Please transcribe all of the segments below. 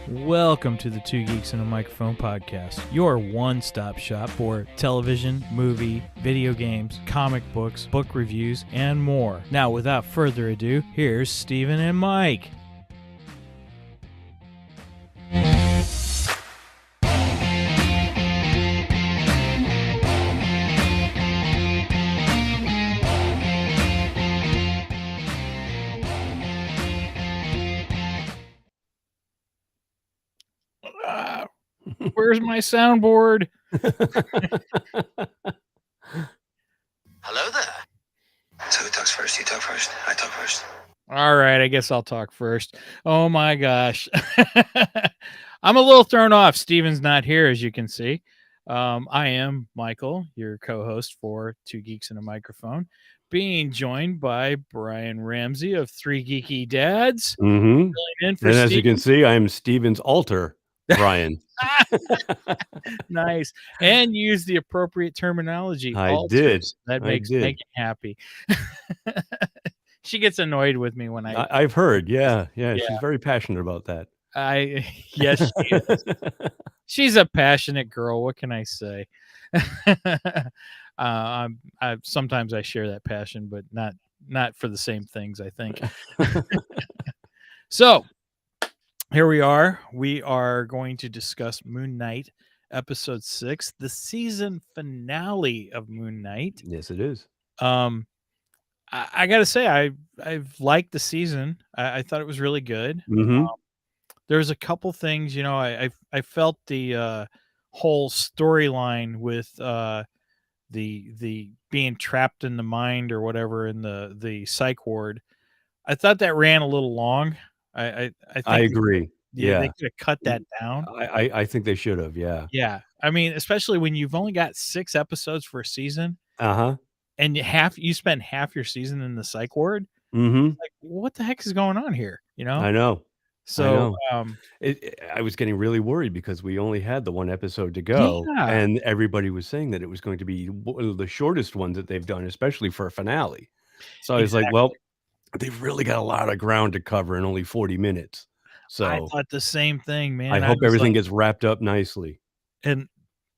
Welcome to the Two Geeks and a Microphone podcast, your one-stop shop for television, movie, video games, comic books, book reviews, and more. Now, without further ado, here's Steven and Mike. Where's my soundboard? Hello there. So who talks first? You talk first. I talk first. All right, I guess I'll talk first. Oh my gosh. I'm a little thrown off. Steven's not here, as you can see. I am Michael, your co-host for Two Geeks and a Microphone, being joined by Brian Ramsey of Three Geeky Dads. Mm-hmm. And as you can see, I'm Steven's alter, Brian. Nice. And use the appropriate terminology. I alters. did. That makes Megan happy. She gets annoyed with me when I've heard. Yeah. She's very passionate about that. Yes, she is. She's a passionate girl. What can I say? Sometimes I share that passion, but not for the same things, I think. So here we are. We are going to discuss Moon Knight, episode 6, the season finale of Moon Knight. Yes, it is. I gotta say, I've liked the season. I thought it was really good. Mm-hmm. There's a couple things, I felt the whole storyline with the being trapped in the mind or whatever in the psych ward. I thought that ran a little long. I think I agree. They could have cut that down. I think they should have. Yeah. Yeah. I mean, especially when you've only got 6 episodes for a season. Uh-huh. And you spend half your season in the psych ward. Mm-hmm. Like, what the heck is going on here? I know. So I was getting really worried because we only had the one episode to go, and everybody was saying that it was going to be one of the shortest ones that they've done, especially for a finale. So I was like, well, they've really got a lot of ground to cover in only 40 minutes. So I thought the same thing, man. I hope everything gets wrapped up nicely. And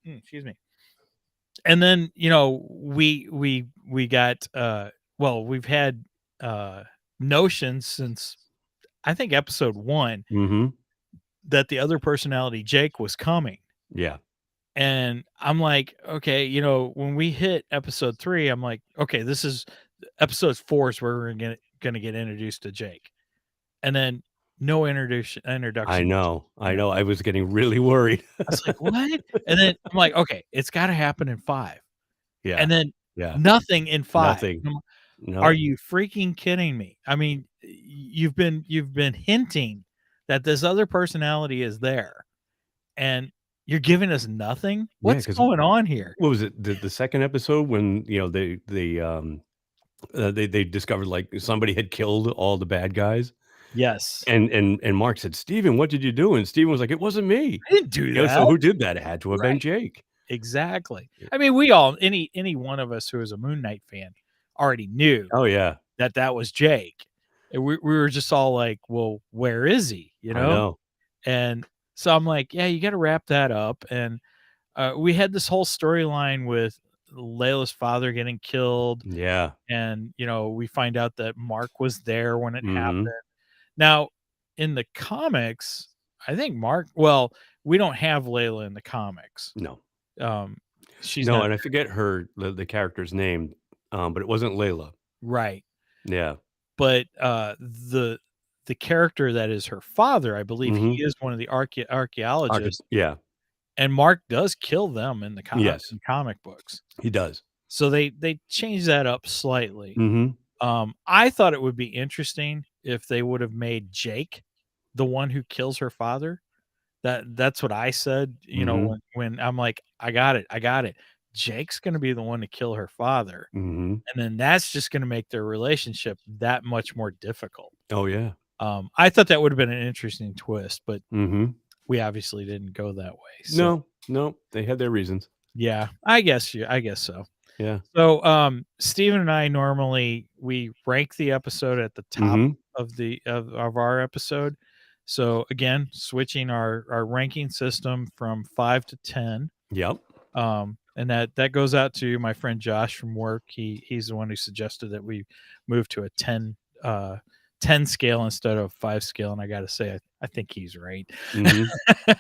excuse me. And then, we got we've had notions since I think episode 1 that the other personality, Jake, was coming. Yeah. And I'm like, okay, when we hit episode 3, I'm like, okay, this is episode 4 is where we're gonna get introduced to Jake. And then no introduction. I know. I was getting really worried. I was like, what? And then I'm like, okay, it's got to happen in 5. Yeah. And then nothing in 5. Nothing. No. Are you freaking kidding me? I mean, you've been hinting that this other personality is there, and you're giving us nothing. What's going on here? What was it? The second episode when they discovered like somebody had killed all the bad guys. Yes. And Mark said, Steven, what did you do? And Steven was like, it wasn't me. I didn't do that. So who did that? It had to have been Jake. Exactly. I mean, we all, any one of us who is a Moon Knight fan already knew. Oh yeah. That was Jake. And we were just all like, well, where is he? I know. And so I'm like, yeah, you got to wrap that up. And we had this whole storyline with Layla's father getting killed. Yeah. And, we find out that Mark was there when it happened. Now, in the comics, I think we don't have Layla in the comics. No. She's and I forget the character's name, but it wasn't Layla. Right. Yeah. But the character that is her father, I believe he is one of the archaeologists. Yeah. And Mark does kill them in the comic books. He does. So they changed that up slightly. Mm-hmm. I thought it would be interesting if they would have made Jake the one who kills her father. That's what I said, when I'm like, I got it. Jake's going to be the one to kill her father. Mm-hmm. And then that's just going to make their relationship that much more difficult. Oh, yeah. I thought that would have been an interesting twist, but Mm-hmm. we obviously didn't go that way. So, No, they had their reasons. yeah, I guess so. Yeah. So, Steven and I normally we rank the episode at the top Mm-hmm. of our episode. So again, switching our ranking system from 5 to 10. Yep. And that goes out to my friend Josh from work. He's the one who suggested that we move to a 10 scale instead of 5 scale, and I got to say I think he's right. Mm-hmm.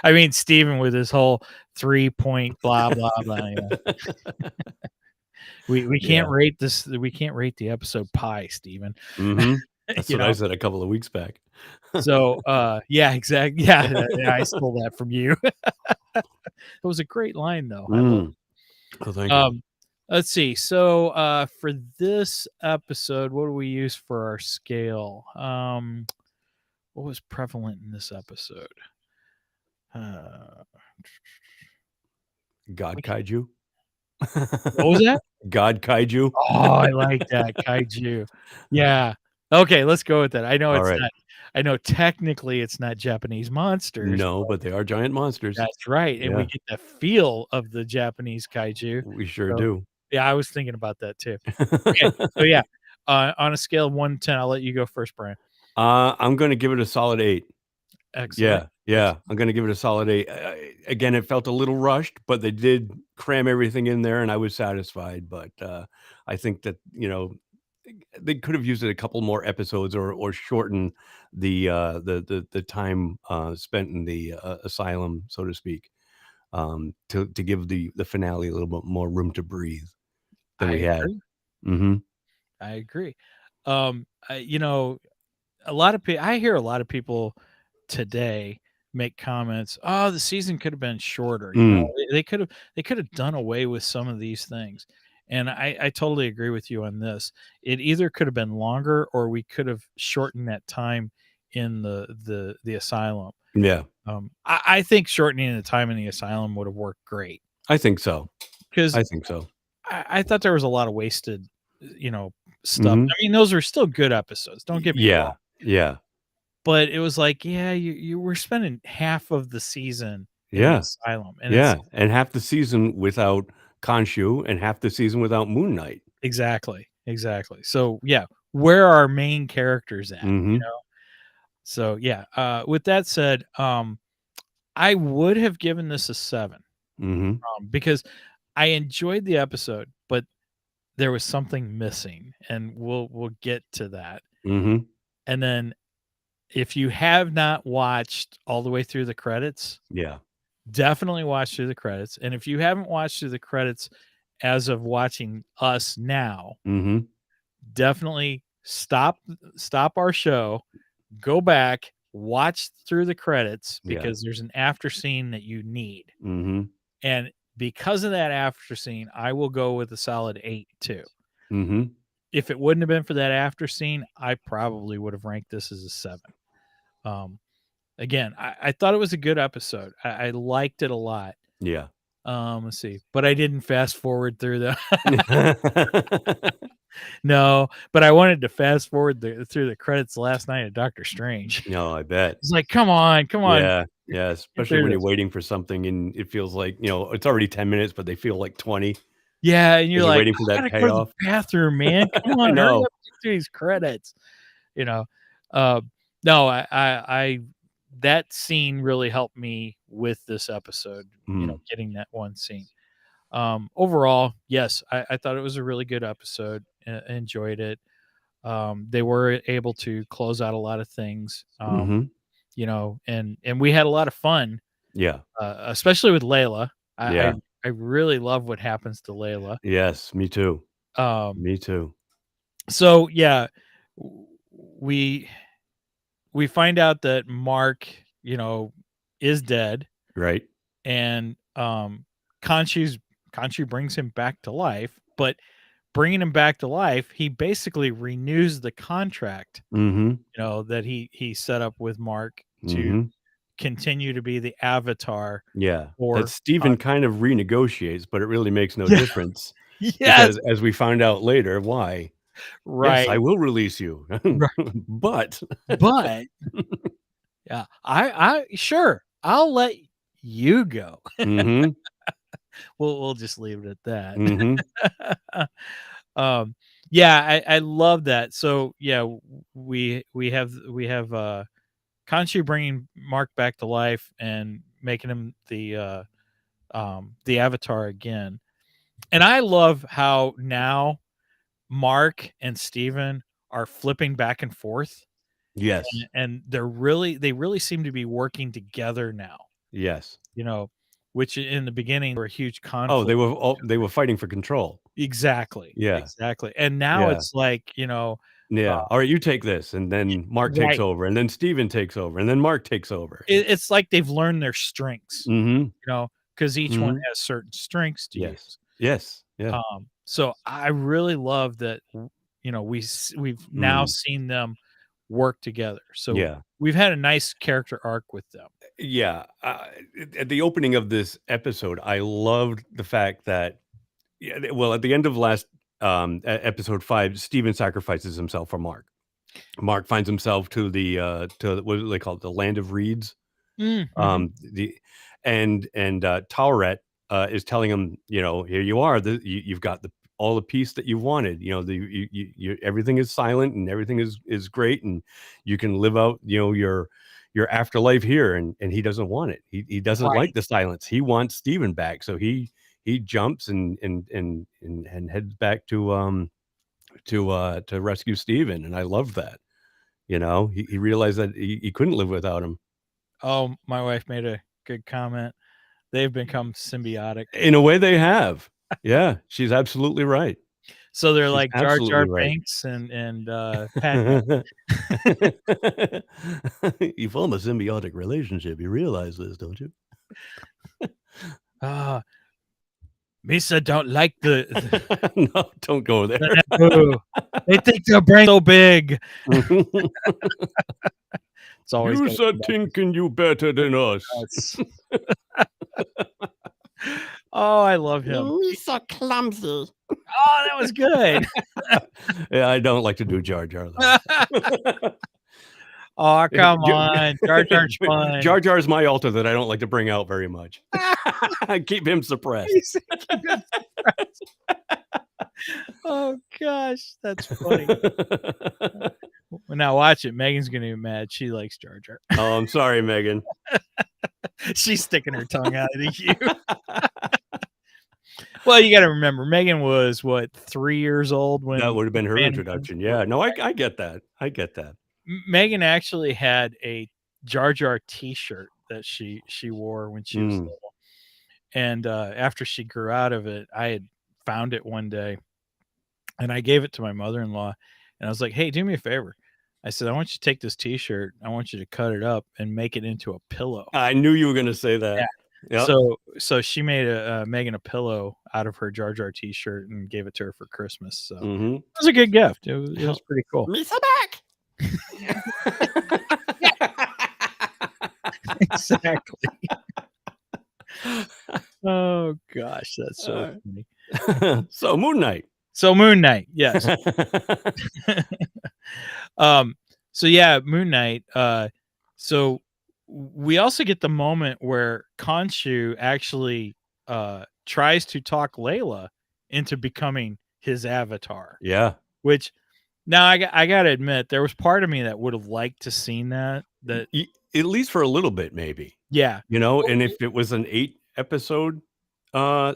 I mean, Steven with his whole 3-point blah blah blah. We can't rate this. We can't rate the episode pie, Steven. Mm-hmm. That's what I said a couple of weeks back. So, yeah, exactly. Yeah, I stole that from you. It was a great line, though. I love it. Oh, thank you. Let's see. So, for this episode, what do we use for our scale? What was prevalent in this episode? God Kaiju. What was that? God Kaiju. Oh, I like that kaiju. Yeah. Okay, let's go with that. I know it's not. I know technically it's not Japanese monsters. No, but they are giant monsters. That's right, and we get the feel of the Japanese kaiju. We sure do. Yeah, I was thinking about that too. Okay, so yeah, on a scale of 1 to 10, I'll let you go first, Brian. I'm going to give it a solid 8. Excellent. Yeah. Excellent. I'm going to give it a solid 8. Again, it felt a little rushed, but they did cram everything in there, and I was satisfied. But I think that they could have used it a couple more episodes or shorten the time spent in the asylum, so to speak, to give the finale a little bit more room to breathe than we had. Mm-hmm. I agree. A lot of people. I hear a lot of people today make comments. Oh, the season could have been shorter. They could have done away with some of these things. And I totally agree with you on this. It either could have been longer or we could have shortened that time in the asylum. Yeah. I think shortening the time in the asylum would have worked great. I think so. Because I think so. I thought there was a lot of wasted, stuff. I mean, those were still good episodes. Don't get me wrong. Yeah. But it was like, yeah, you were spending half of the season in the asylum. And and half the season without Khonshu and half the season without Moon Knight. Exactly. So, yeah, where are our main characters at, So, yeah, with that said, I would have given this a 7, because I enjoyed the episode, but there was something missing, and we'll get to that. And then if you have not watched all the way through the credits, definitely watch through the credits. And if you haven't watched through the credits as of watching us now, definitely stop our show, go back, watch through the credits, because there's an after scene that you need. And because of that after scene, I will go with a solid 8 too. If it wouldn't have been for that after scene, I probably would have ranked this as a 7. Again, I thought it was a good episode. I liked it a lot. Yeah. Let's see, but I didn't fast forward through the. No, but I wanted to fast forward through the credits last night of Doctor Strange. No, I bet. It's like, come on. Yeah, especially when you're waiting for something and it feels like, it's already 10 minutes, but they feel like 20. Yeah, and you're like, waiting for that payoff. Go to the bathroom, man. Come on, hurry up through these credits. No, I that scene really helped me with this episode. Getting that one scene. Overall, yes, I thought it was a really good episode. Enjoyed it. They were able to close out a lot of things. And we had a lot of fun. Yeah. Especially with Layla. I really love what happens to Layla. Yes, me too. Me too. So yeah, we find out that Mark, is dead. Right. And Khonshu brings him back to life, but bringing him back to life, he basically renews the contract, that he set up with Mark continue to be the avatar. Yeah, Or that Steven kind of renegotiates, but it really makes no difference yes, because as we find out later, why? Yes, I right, will release you, right. but But yeah, I sure I'll let you go. Mhm, We'll just leave it at that. mhm, Yeah, I love that. So yeah, we have Khonshu bringing Mark back to life and making him the avatar again. And I love how now Mark and Steven are flipping back and forth, yes, and they really seem to be working together now, yes. which in the beginning were a huge Oh, conflict. they were fighting for control. Exactly, Yeah, exactly. And now yeah, it's like, yeah. Alright, you take this, and then Mark takes right. over, and then Steven takes over, and then Mark takes over. It's like they've learned their strengths, Mhm, because each one mhm. has certain strengths to Yes, use. yes, yeah. So I really love that, we've now Mm, seen them work together. So yeah. we've had a nice character arc with them. Yeah, at the opening of this episode, I loved the fact that well, at the end of last, episode 5, Steven sacrifices himself for Mark. Mark finds himself to what do they call it? The land of reeds. Mhm. The Tauret, is telling him, "Here you are, you've got all the peace that you wanted, everything is silent and everything is great, and you can live out, your afterlife here," and he doesn't want it. He doesn't like Right. the silence. He wants Steven back, so he jumps and heads back to rescue Steven, and I love that, he realized that he couldn't live without him. Oh, my wife made a good comment. They've become symbiotic. In a way they have. Yeah, she's absolutely right. So they're She's like Jar absolutely Jar right. Binks and Padme. You form a symbiotic relationship, you realize this, don't you? Ah, Misa don't like the No, don't go there. Naboo. They think their brain's so big. It's always You gotta are come back to thinking you better than us. us. Oh, I love him. You're so clumsy. Oh, that was good. Yeah, I don't like to do Jar Jar, though. Oh, come on. Jar Jar's fun. Jar Jar's my altar that I don't like to bring out very much. Keep him suppressed. Oh gosh, that's funny. Now watch it. Megan's gonna be mad. She likes Jar Jar. Oh, I'm sorry, Megan. She's sticking her tongue out at you. Well, you got to remember, Megan was what, 3 years old when That would have been her Phantom introduction. Menace. Yeah, no, I get that. I get that. Megan actually had a Jar Jar T-shirt that she wore when she was little, and after she grew out of it, I had found it one day, and I gave it to my mother-in-law, and I was like, "Hey, do me a favor." I said, "I want you to take this T-shirt. I want you to cut it up and make it into a pillow." I knew you were gonna say Yeah. that. Yep. So she made Megan a pillow out of her Jar Jar T-shirt and gave it to her for Christmas. So it was a good gift. It was pretty cool. Misa back. Exactly. Oh gosh, that's so funny. So Moon Knight. So Moon Knight, yes. So yeah, Moon Knight. So we also get the moment where Khonshu actually tries to talk Layla into becoming his avatar. Yeah. Which now I gotta admit, there was part of me that would have liked to seen that. That At least for a little bit, maybe. yeah. And if it was an 8 episode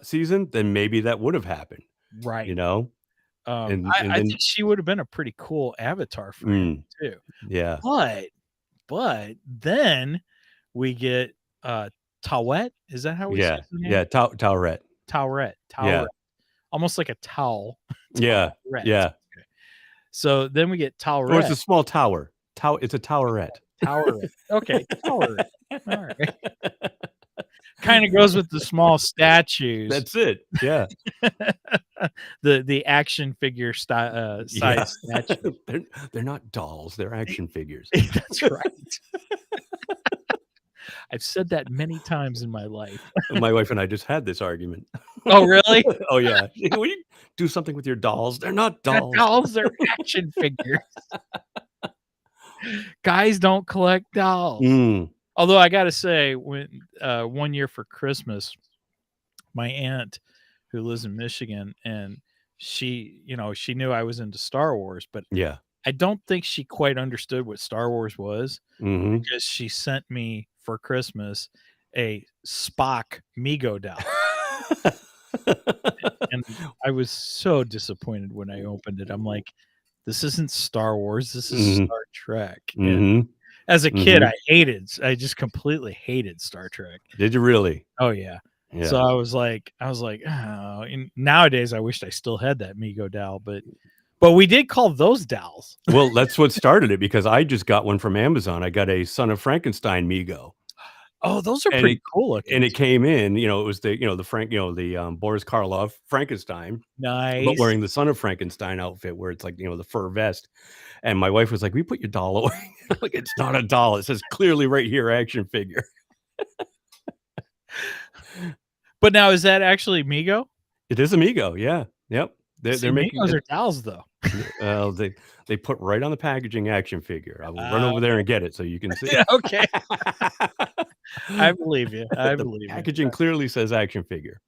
season, then maybe that would have happened. Right. And I then think she would have been a pretty cool avatar for him too. yeah. But then we get Tawet. Is that how we say Yeah. his name? Yeah, Tauret. Tauret. Yeah. Almost like a towel. Yeah. Tauret. Yeah. Okay. So then we get Tauret. Oh, it's a small tower. It's a towerette. Tauret. Okay, Tauret. All right. Kind of goes with the small statues. That's it. Yeah. the action figure size statue. They're not dolls, they're action figures. That's right. I've said that many times in my life. My wife and I just had this argument. Oh, really? Oh, yeah. Will you do something with your dolls? They're not Not dolls. dolls, they're action figures. Guys don't collect dolls. Mm. Although I gotta say, when one year for Christmas, my aunt, who lives in Michigan, and she, she knew I was into Star Wars, but Yeah. I don't think she quite understood what Star Wars was Mhm. because she sent me for Christmas a Spock Mego doll. And I was so disappointed when I opened it. I'm like, this isn't Star Wars, this is Mhm. Star Trek. And Mhm. as a kid, Mhm. I just completely hated Star Trek. Did you really? Oh, yeah. So Yeah. I was like, "Oh," and nowadays I wished I still had that Mego doll, but we did call those dolls. Well, that's what started it because I just got one from Amazon. I got a Son of Frankenstein Mego. Oh, those are And pretty it cool looking. it came in, it was the, Boris Karloff Frankenstein, but Nice. wearing the Son of Frankenstein outfit where it's like, the fur vest. And my wife was like, "We put your doll away." I'm like, "It's not a doll. It says clearly right here, action figure." But now is that actually Mego? It is Amigo, yeah. Yep. See, They're making Megos it. are dolls, though. Well, they put right on the packaging action figure. I will run over there Okay. and get it so you can see. Yeah, okay. I believe you. I The believe you. packaging clearly says action figure.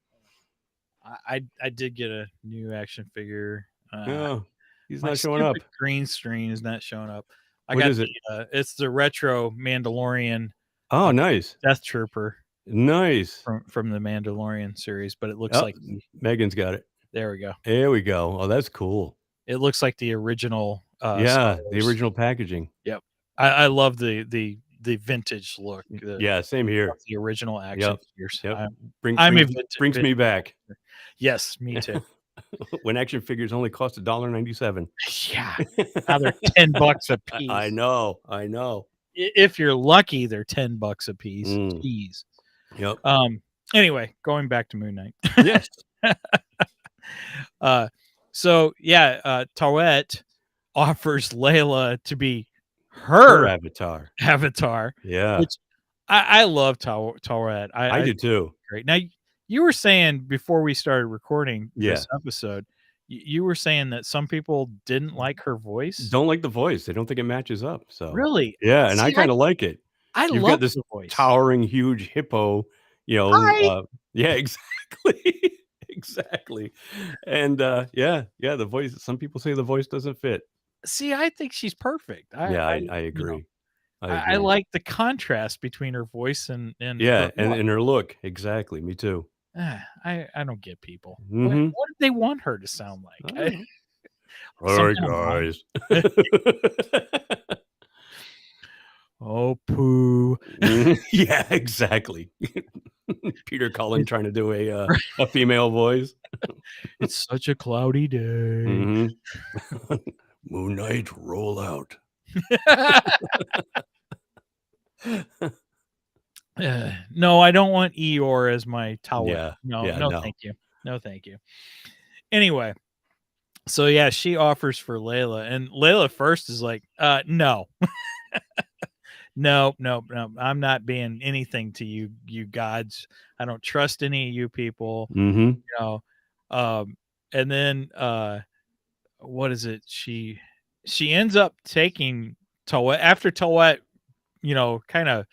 I did get a new action figure. Oh, he's My not showing up. stupid green screen is not showing up. I What got is it? it's the retro Mandalorian Oh, nice. Death Trooper Nice. from the Mandalorian series, but it looks Oh, like Megan's got it. there we go. There we go. Oh, that's cool. It looks like the original Star Yeah, the Wars. original packaging. Yep. I love the vintage look. Yeah, same here. The original action figures. Yep. I'm a Brings me back. Yes, me too. When action figures only cost $1.97. Yeah. Now they're $10 a piece. I know. If you're lucky, they're $10 a piece. Mm. Jeez. Yep. Anyway, going back to Moon Knight. Yes. So yeah, Tawet offers Layla to be her avatar. Yeah. Which I love Tawet. I do too. Great. Now you were saying before we started recording this Yeah. episode, you were saying that some people didn't like her voice. Don't like the voice. They don't think it matches up. So Really? yeah, and See, I kind of like it. You've love got this the voice. towering, huge hippo. Hi. Yeah, exactly, exactly. And yeah, the voice. Some people say the voice doesn't fit. See, I think she's perfect. I agree. I like the contrast between her voice and yeah, her and her look. Exactly. Me too. I don't get people. Mm-hmm. What did they want her to sound like? Hi guys. Oh, poo. Yeah, exactly. Peter Cullen trying to do a female voice. It's such a cloudy day. Mm-hmm. Moon Knight, roll out. No, I don't want Eeyore as my towel. Yeah, no, thank you. No, thank you. Anyway, so yeah, she offers for Layla, and Layla first is like, no. No, I'm not being anything to you gods. I don't trust any of you people. Mm-hmm. And then what is it? She ends up taking Tawet after Tawet, kind of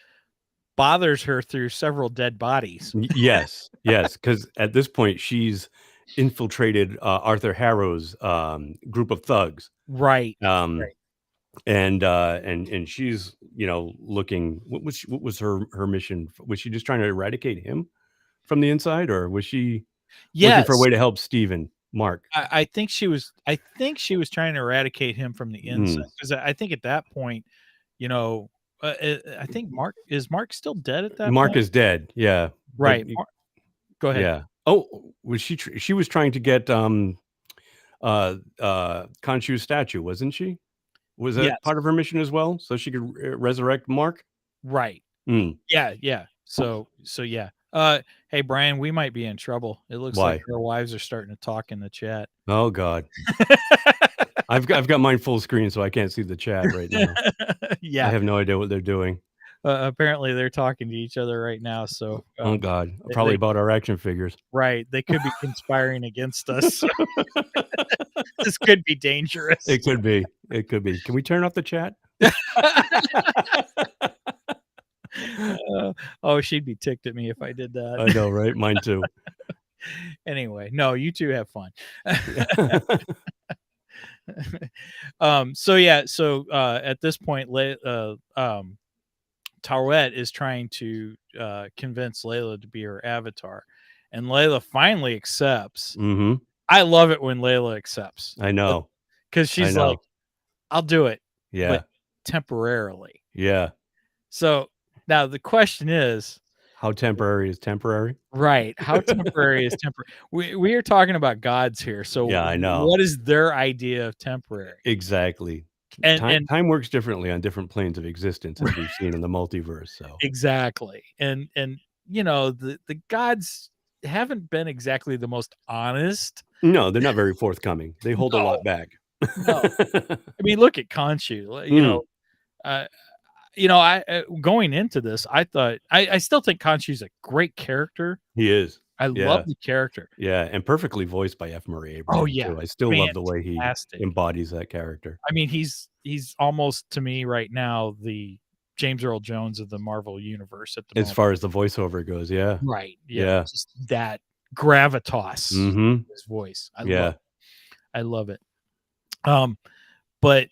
bothers her through several dead bodies. Yes, because at this point she's infiltrated Arthur Harrow's group of thugs. Right. Right. And she's looking. What was her mission? Was she just trying to eradicate him from the inside, or was she looking for a way to help Stephen Mark? I think she was trying to eradicate him from the inside, because I think at that point, I think Mark still dead at that point? Mark is dead. Yeah. Right. Go ahead. Yeah. Oh, was she was trying to get Khonshu's statue, wasn't she? Was that part of her mission as well? So she could resurrect Mark? Right. Yeah. So yeah. Hey Brian, we might be in trouble. It looks like our wives are starting to talk in the chat. Oh God. I've got mine full screen, so I can't see the chat right now. Yeah. I have no idea what they're doing. apparently they're talking to each other right now. So Oh God, they, probably they about our action figures. right, they could be conspiring against us. This could be dangerous. It could be. It could be. Can we turn off the chat? Oh, she'd be ticked at me if I did that. I know, right? Mine too. Anyway, no, you two have fun. So at this point, Tawet is trying to convince Layla to be her avatar, and Layla finally accepts. Mm-hmm. I love it when Layla accepts. I know. Because she's like, I'll do it, yeah, but temporarily. yeah. So now the question is, How temporary is temporary? right? How temporary is temporary? We are talking about gods here. So Yeah, I know. what is their idea of temporary? Exactly. And time works differently on different planes of existence, as we've seen in the multiverse. So exactly. And you know, the gods haven't been exactly the most honest. no, they're not very forthcoming. They hold a No, lot back. no. I mean, look at Khonshu. I going into this, I thought I still think Khonshu's a great character. He is. I love the character. Yeah, and perfectly voiced by F. Murray Abraham. Oh yeah, too. I still love the way he fantastic. embodies that character. I mean, he's almost to me right now the James Earl Jones of the Marvel universe at the As moment. far as the voiceover goes, yeah. Right. Yeah. Just that gravitas in his voice. I love it. But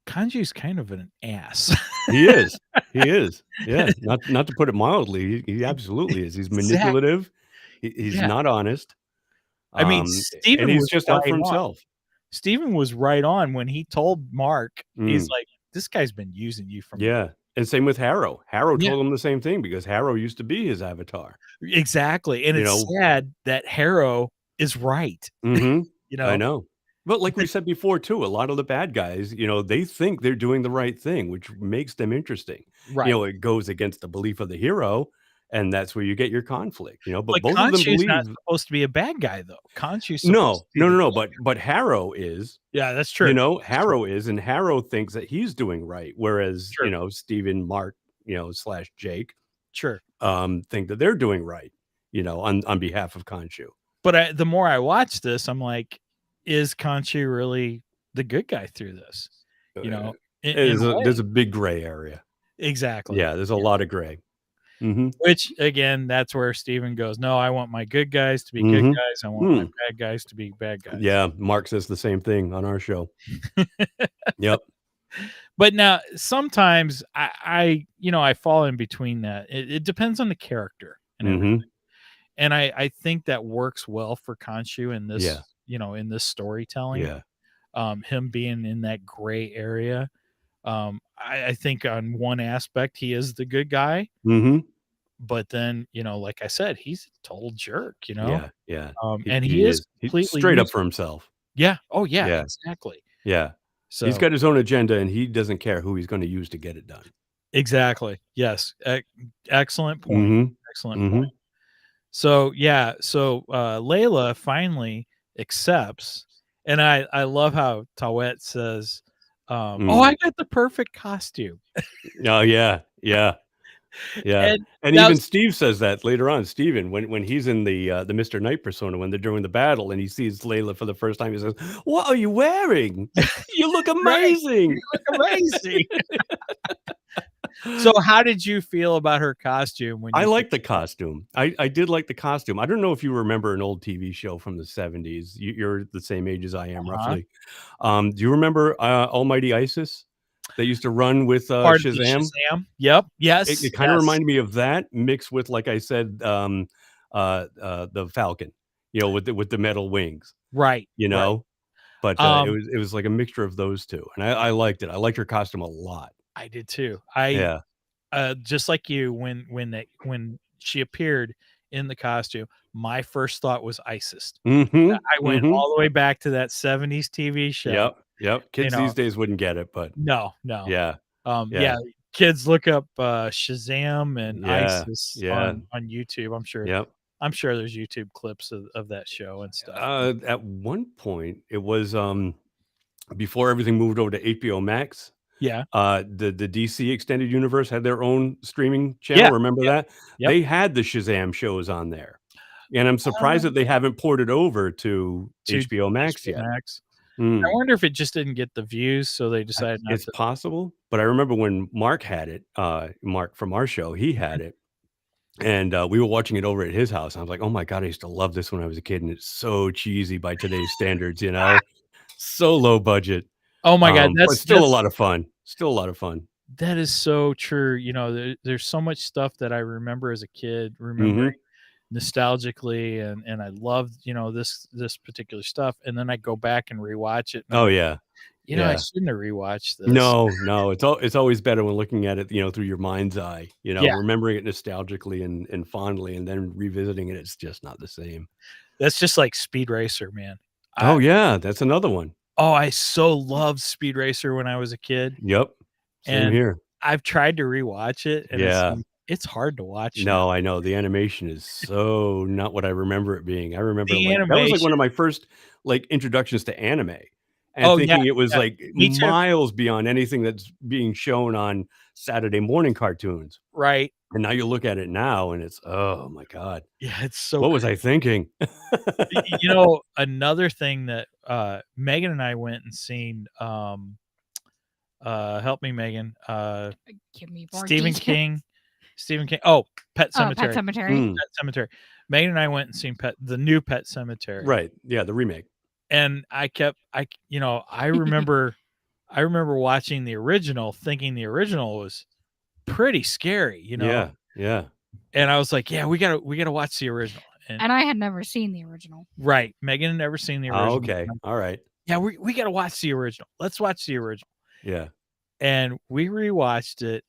Kanji's kind of an ass. He is. He is. Yeah. Not to put it mildly, he absolutely is. He's manipulative. He's not honest. I mean, Steven and he's was just right out for himself. Steven was right on when he told Mark, he's like, this guy's been using you from and same with Harrow. Harrow told him the same thing because Harrow used to be his avatar. Exactly. And it's sad that Harrow is right. You know, I know. But like we said before too, a lot of the bad guys, they think they're doing the right thing, which makes them interesting. Right. It goes against the belief of the hero, and that's where you get your conflict. But both Khonshu's of them believe not supposed to be a bad guy thoh. Khonshu's no. But Harrow is. Yeah, that's true. Harrow is, and Harrow thinks that he's doing right, whereas Stephen, Mark, / Jake, think that they're doing right, on behalf of Khonshu. But the more I watch this, I'm like, is Khonshu really the good guy through this? There's a big gray area. Exactly. Yeah, there's a lot of gray. Which again, that's where Steven goes, no, I want my good guys to be good guys. I want my bad guys to be bad guys. Yeah, Mark says the same thing on our show. Yep. But now sometimes I fall in between that. It depends on the character and everything. And I think that works well for Khonshu in this, in this storytelling. Yeah. Him being in that gray area. I think on one aspect he is the good guy. But then, like I said, he's a total jerk, Yeah. And he is he's straight up for himself. Yeah. Oh yeah, exactly. Yeah. So he's got his own agenda and he doesn't care who he's going to use to get it done. Exactly. Yes. Excellent point. Excellent point. So Layla finally accepts, and I love how Tawet says, "Oh, I got the perfect costume." Oh yeah. And even Steve says that later on. Steven, when he's in the Mr. Knight persona, when they're doing the battle, and he sees Layla for the first time, he says, "What are you wearing? You look amazing! You look amazing!" So how did you feel about her costume? I like the costume. I did like the costume. I don't know if you remember an old TV show from the 70s. You're the same age as I am, roughly. Do you remember Almighty Isis? They used to run with Shazam. Yep. Yes. It kind of reminded me of that, mixed with, like I said, the Falcon, with the metal wings. Right. But it was like a mixture of those two, and I liked it. I liked her costume a lot. I did too. Just like you, when she appeared in the costume, my first thought was Isis. I went all the way back to that 70s TV show. Yep. Kids these days wouldn't get it, but no. Yeah. Kids look up Shazam and Isis on YouTube. I'm sure there's YouTube clips of that show and stuff. At one point, it was before everything moved over to HBO Max. Yeah. The DC Extended Universe had their own streaming channel. Yeah. Remember that? Yep. They had the Shazam shows on there. And I'm surprised that they haven't ported over to HBO Max yet. Max. Mm. I wonder if it just didn't get the views, so they decided not It's to. possible, but I remember when Mark had it, Mark from our show, he had it, and we were watching it over at his house. I was like, "Oh my god, I used to love this when I was a kid, and it's so cheesy by today's standards, you know, so low budget, Oh my god, but still a lot of fun. Still a lot of fun." that is so true. You know, there's so much stuff that I remember as a kid, remembering nostalgically, and I loved, you know, this particular stuff, and then I go back and rewatch it, and I'm Oh like, yeah, you know, I yeah. shouldn't have rewatched this. No, it's always better when looking at it, you know, through your mind's eye, you know, Yeah. remembering it nostalgically and fondly, and then revisiting it, it's just not the same. That's just like Speed Racer, man. Oh yeah, that's another one. I so loved Speed Racer when I was a kid, Yep, same and here. I've tried to rewatch it, and Yeah. it's hard to watch now. No, I know, the animation is so not what I remember it being. I remember, The like that was, like, one animation. of my first, like, introductions to anime, and Oh, yeah, thinking it was, yeah. like, Me too. miles beyond anything that's being shown on Saturday morning cartoons, Right. and now you look at it now, and it's, oh my god. Yeah, it's so What was I thinking? you know, another thing that, Megan and I went and seen, help me, Megan, Give me more Stephen detail. King. Oh, Pet Oh, Pet Sematary. Sematary. Pet Sematary. Megan and I went and seen the new Pet Sematary. Right, yeah, the remake. And you know, I remember watching the original, thinking the original was pretty scary, you know? Yeah, yeah. And I was like, "Yeah, we gotta watch the original." And I had never seen the original. Right, Megan had never seen the Oh, original. okay, alright. Yeah, we gotta watch the original. Let's watch the original. Yeah. And we rewatched it,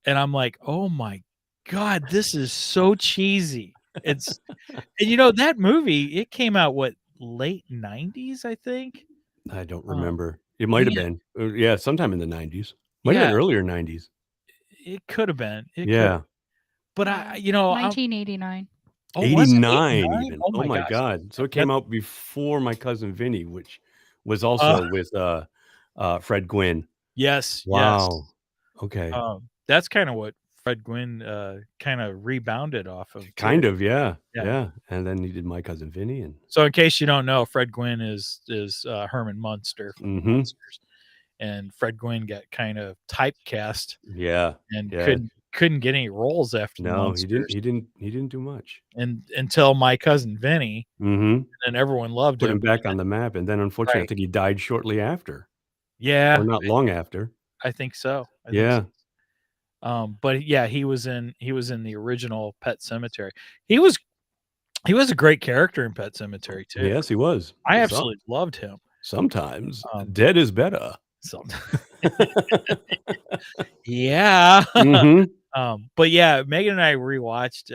and I'm like, "Oh my god, this is so cheesy." It's and you know, that movie, it came out, what, late 90s, I think? I don't remember. It might have Yeah. been. Yeah, sometime in the 90s. Might have Yeah, been earlier 90s. it could have been. It could. Yeah. But I you know, 1989. was it 89 89? even. Oh Oh my my gosh. god. So it That came out before My Cousin Vinny, which was also with, Fred Gwynn. yes, yes. Wow. Okay. That's kinda what Fred Gwynn, kinda rebounded off of too. Kind of, yeah, Yeah. yeah, and then he did My Cousin Vinny and So in case you don't know, Fred Gwynn is Herman Munster from the Mhm. Munsters, and Fred Gwynn got kind of typecast Yeah, and yeah. couldn't get any roles after the No, he Munsters, didn't do much. and until My Cousin Vinny, Mhm. and everyone loved Put him him. back on the map, and then unfortunately, I Right. think he died shortly after, Yeah, or not long after. I think so. I think so. Yeah. But yeah, he was in the original Pet Sematary. He was a great character in Pet Cemetery too. Yes, he was. I absolutely loved him. Sometimes Um, dead is better. so yeah. Mhm. But yeah, Megan and I rewatched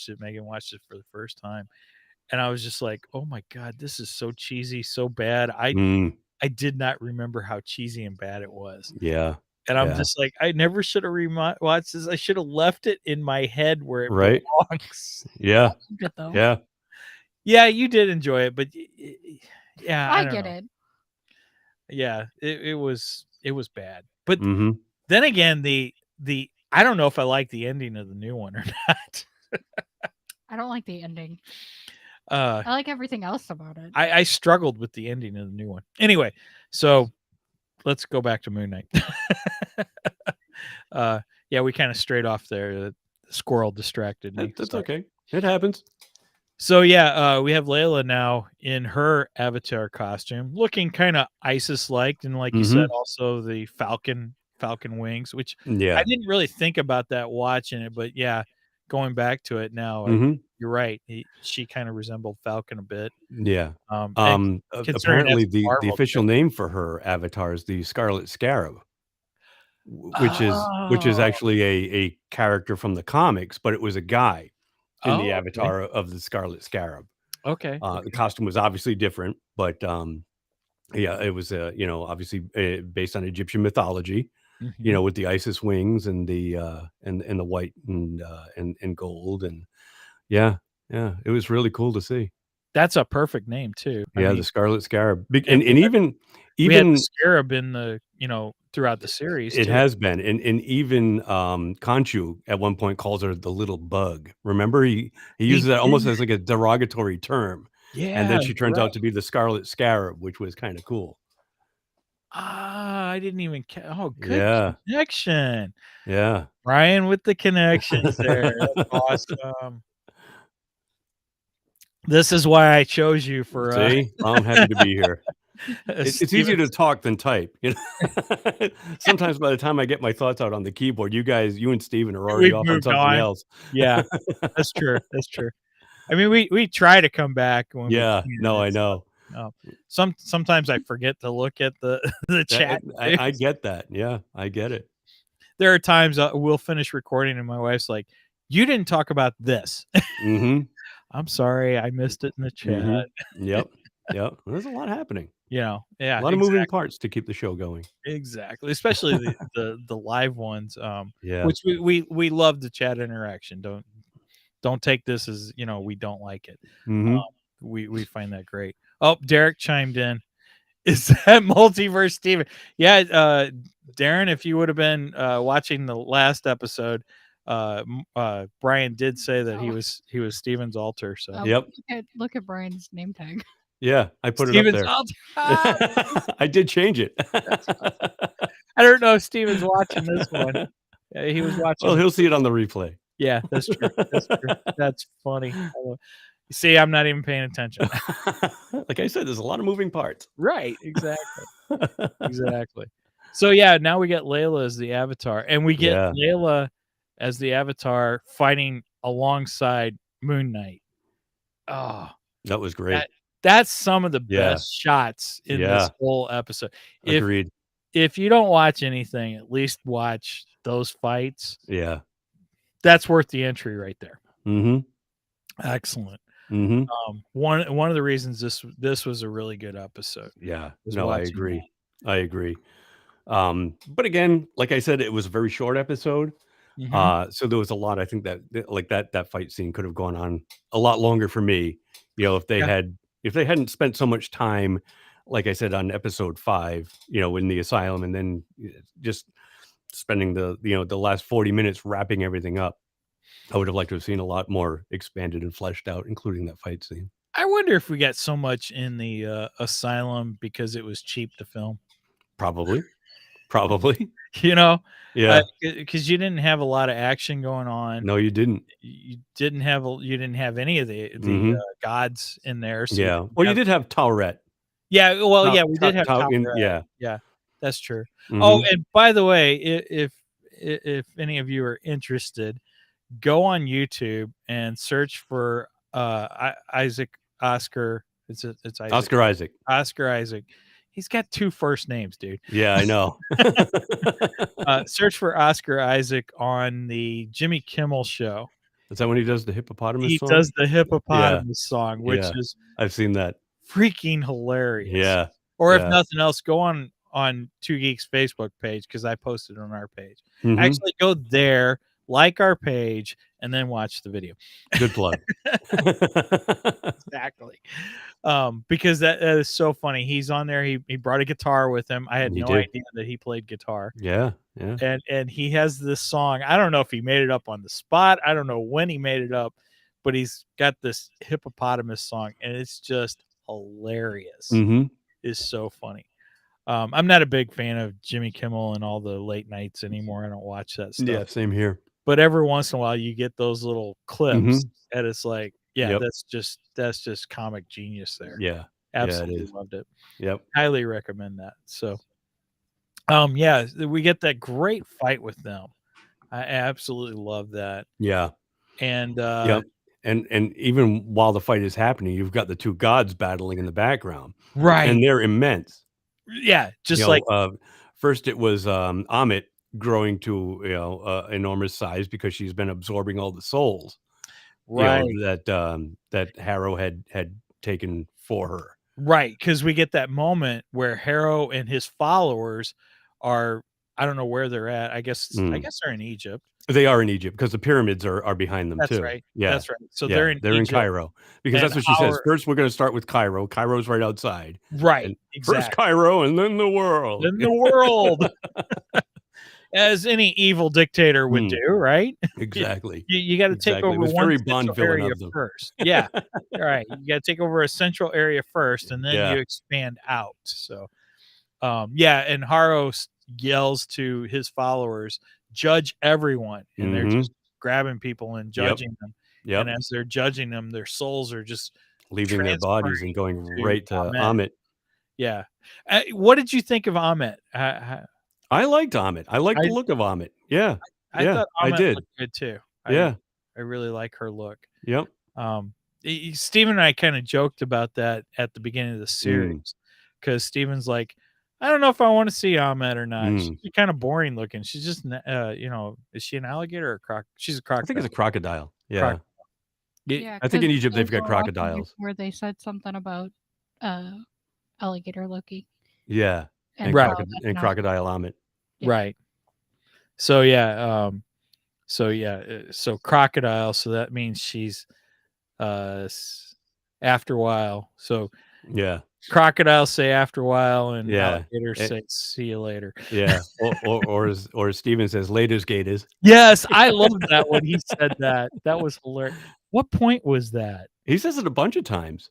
it. Megan watched it for the first time, and I was just like, "Oh my god, this is so cheesy, so bad." Mm. I did not remember how cheesy and bad it was. Yeah. And I'm Yeah. just like, I never should have watched this. I should have left it in my head where it Right. belongs. Yeah. Good though. Yeah. Yeah, you did enjoy it, but yeah, I I don't get know. it. Yeah, it was bad. But Mhm. then again, the I don't know if I like the ending of the new one or not. I don't like the ending. Uh, I like everything else about it. I struggled with the ending of the new one. Anyway, so let's go back to Moon Knight. Yeah, we kind of strayed off there. The squirrel distracted me. That's Sorry. okay. It happens. So yeah, we have Layla now in her avatar costume, looking kind of ISIS-like, and like you said, Mhm. also the falcon wings, which I Yeah. didn't really think about that watching it, but yeah, going back to it now, Mhm. you're right. She kind of resembled Falcon a bit. Yeah. And considering Apparently that's a the Marvel official name for her avatar is the Scarlet Scarab, which is Oh, actually a character from the comics, but it was a guy in the okay, avatar of the Scarlet Scarab. okay, The costume was obviously different, but, yeah, it was, you know, obviously, based on Egyptian mythology, you Mhm. know, with the Isis wings and and the white and gold, and yeah, yeah, it was really cool to see. That's a perfect name too. I Yeah, mean, the Scarlet Scarab, big and and even we had the even scarab in the throughout the series. It too. has been, and even Conchu at one point calls her the little bug. Remember, he uses that almost as like a derogatory term. Yeah, and then she turns out to be the Scarlet Scarab, which was kind of cool. I didn't even. Oh, good Yeah, connection. yeah. Brian with the connections there. That's awesome. This is why I chose you for. See, I'm happy to be here. It's easier to talk than type. You know? Sometimes by the time I get my thoughts out on the keyboard, you and Steven are already We've off on moved something on. else. Yeah, that's true. That's true. I mean, we try to come back when we Yeah, can. no, I know. Sometimes I forget to look at the chat. I get that. Yeah, I get it. There are times we'll finish recording and my wife's like, "You didn't talk about this." Mm-hmm. I'm sorry, I missed it in the chat. Mm-hmm. Yep. There's a lot happening. Yeah, A lot of moving parts to keep the show going. Exactly, especially the live ones. Yeah. Which we love the chat interaction. Don't take this as we don't like it. Mm-hmm. We find that great. Oh, Derek chimed in. Is that multiverse Steven? Yeah, Darren, if you would have been watching the last episode, Brian did say that he was Steven's altar. So Yep. Look at Brian's name tag. Yeah, I put Steven's it up altar. there. I did change it. I don't know if Steven's watching this one. He was watching. Well, he'll see it on the replay. Yeah, that's true. That's true. That's funny. You see, I'm not even paying attention. Like I said, there's a lot of moving parts. Right. Exactly. Exactly. So yeah, now we get Layla as the Avatar, and we get Layla as the Avatar fighting alongside Moon Knight. Oh, that was great. That's some of the best shots in this whole episode. Agreed. If you don't watch anything, at least watch those fights. Yeah. That's worth the entry right there. Mm-hmm. Excellent. Mm-hmm. One of the reasons this was a really good episode. Yeah. No, I agree. I agree. But again, like I said, it was a very short episode. Mm-hmm. So there was a lot. I think that fight scene could have gone on a lot longer for me. If they hadn't spent so much time, like I said, on episode 5, in the asylum, and then just spending the last 40 minutes wrapping everything up, I would have liked to have seen a lot more expanded and fleshed out, including that fight scene. I wonder if we got so much in the asylum because it was cheap to film. Probably. Yeah, because you didn't have a lot of action going on. No, you didn't. You didn't have any of the gods in there. So you did have Tauret. Yeah, well, we did have Tauret. Yeah, that's true. Mm-hmm. Oh, and by the way, if any of you are interested, go on YouTube and search for Oscar. It's Isaac. Oscar Isaac. He's got 2 first names, dude. Yeah, I know. Search for Oscar Isaac on the Jimmy Kimmel show. Is that when he does the hippopotamus song? He does the hippopotamus song, which is I've seen that. Freaking hilarious. Yeah. Or if nothing else, go on Two Geeks Facebook page because I posted on our page. Mm-hmm. Actually, go there, like our page, and then watch the video. Good plug. Exactly. Because that is so funny. He's on there. He brought a guitar with him. I had no idea that he played guitar. Yeah. And he has this song. I don't know if he made it up on the spot. I don't know when he made it up, but he's got this hippopotamus song, and it's just hilarious. Mm-hmm. It's so funny. I'm not a big fan of Jimmy Kimmel and all the late nights anymore. I don't watch that stuff. Yeah, same here. But every once in a while, you get those little clips, and it's like, that's just comic genius there. Yeah, absolutely loved it. Yep, highly recommend that. So, we get that great fight with them. I absolutely love that. Yeah, and and even while the fight is happening, you've got the 2 gods battling in the background, right? And they're immense. Yeah, just first it was Amit growing to enormous size because she's been absorbing all the souls, right? That Harrow had taken for her, right? Because we get that moment where Harrow and his followers are, I don't know where they're at. I guess they're in Egypt. They are in Egypt because the pyramids are behind them That's too. right. Yeah, That's right. So yeah, they're in Egypt, Cairo because and that's what she says. First, we're going to start with Cairo. Cairo's right outside. Right, And first exactly. Cairo and then the world. In the world. As any evil dictator would do, right? Exactly. You got to take over It was one very central Bond villain area of them. first. Yeah. All right. You got to take over a central area first, and then Yeah. you expand out. So, yeah. And Haro yells to his followers, "Judge everyone," and they're just grabbing people and judging them. Yep. And as they're judging them, their souls are just leaving their bodies and going right to Amit. Yeah. What did you think of Amit? I liked Amit. I liked the look of Amit. Yeah. I thought Amit did. looked good too. Yeah. I really like her look. Yep. Steven and I kind of joked about that at the beginning of the series because Steven's like, I don't know if I want to see Amit or not. She's kind of boring looking. She's just, is she an alligator or a croc? She's a crocodile. I think it's a crocodile. Yeah. Yeah, I think in Egypt they've got crocodiles. Where they said something about alligator Loki. Yeah. And crocodile Amit. Yeah. Right. So yeah, so crocodile. So that means she's after a while. So yeah, crocodiles say after a while, and alligators say see you later. Yeah, or as Steven says, later's gators. Yes, I love that when he said that. That was hilarious. What point was that? He says it a bunch of times.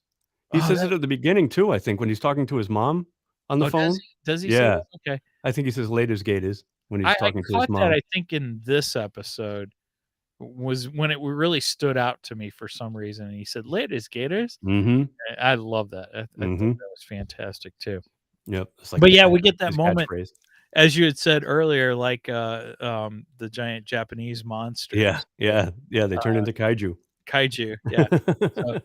He says it at the beginning too. I think when he's talking to his mom on the phone. Does he? Yeah. Say that? Okay. I think he says later's gators when he's talking to his mom. That, I think in this episode was when it really stood out to me for some reason. And he said later's gators. I love that. I thought that was fantastic too. Yep. But yeah, we get that moment, as you had said earlier, like the giant Japanese monsters. Yeah. They turn into kaiju. Yeah. So,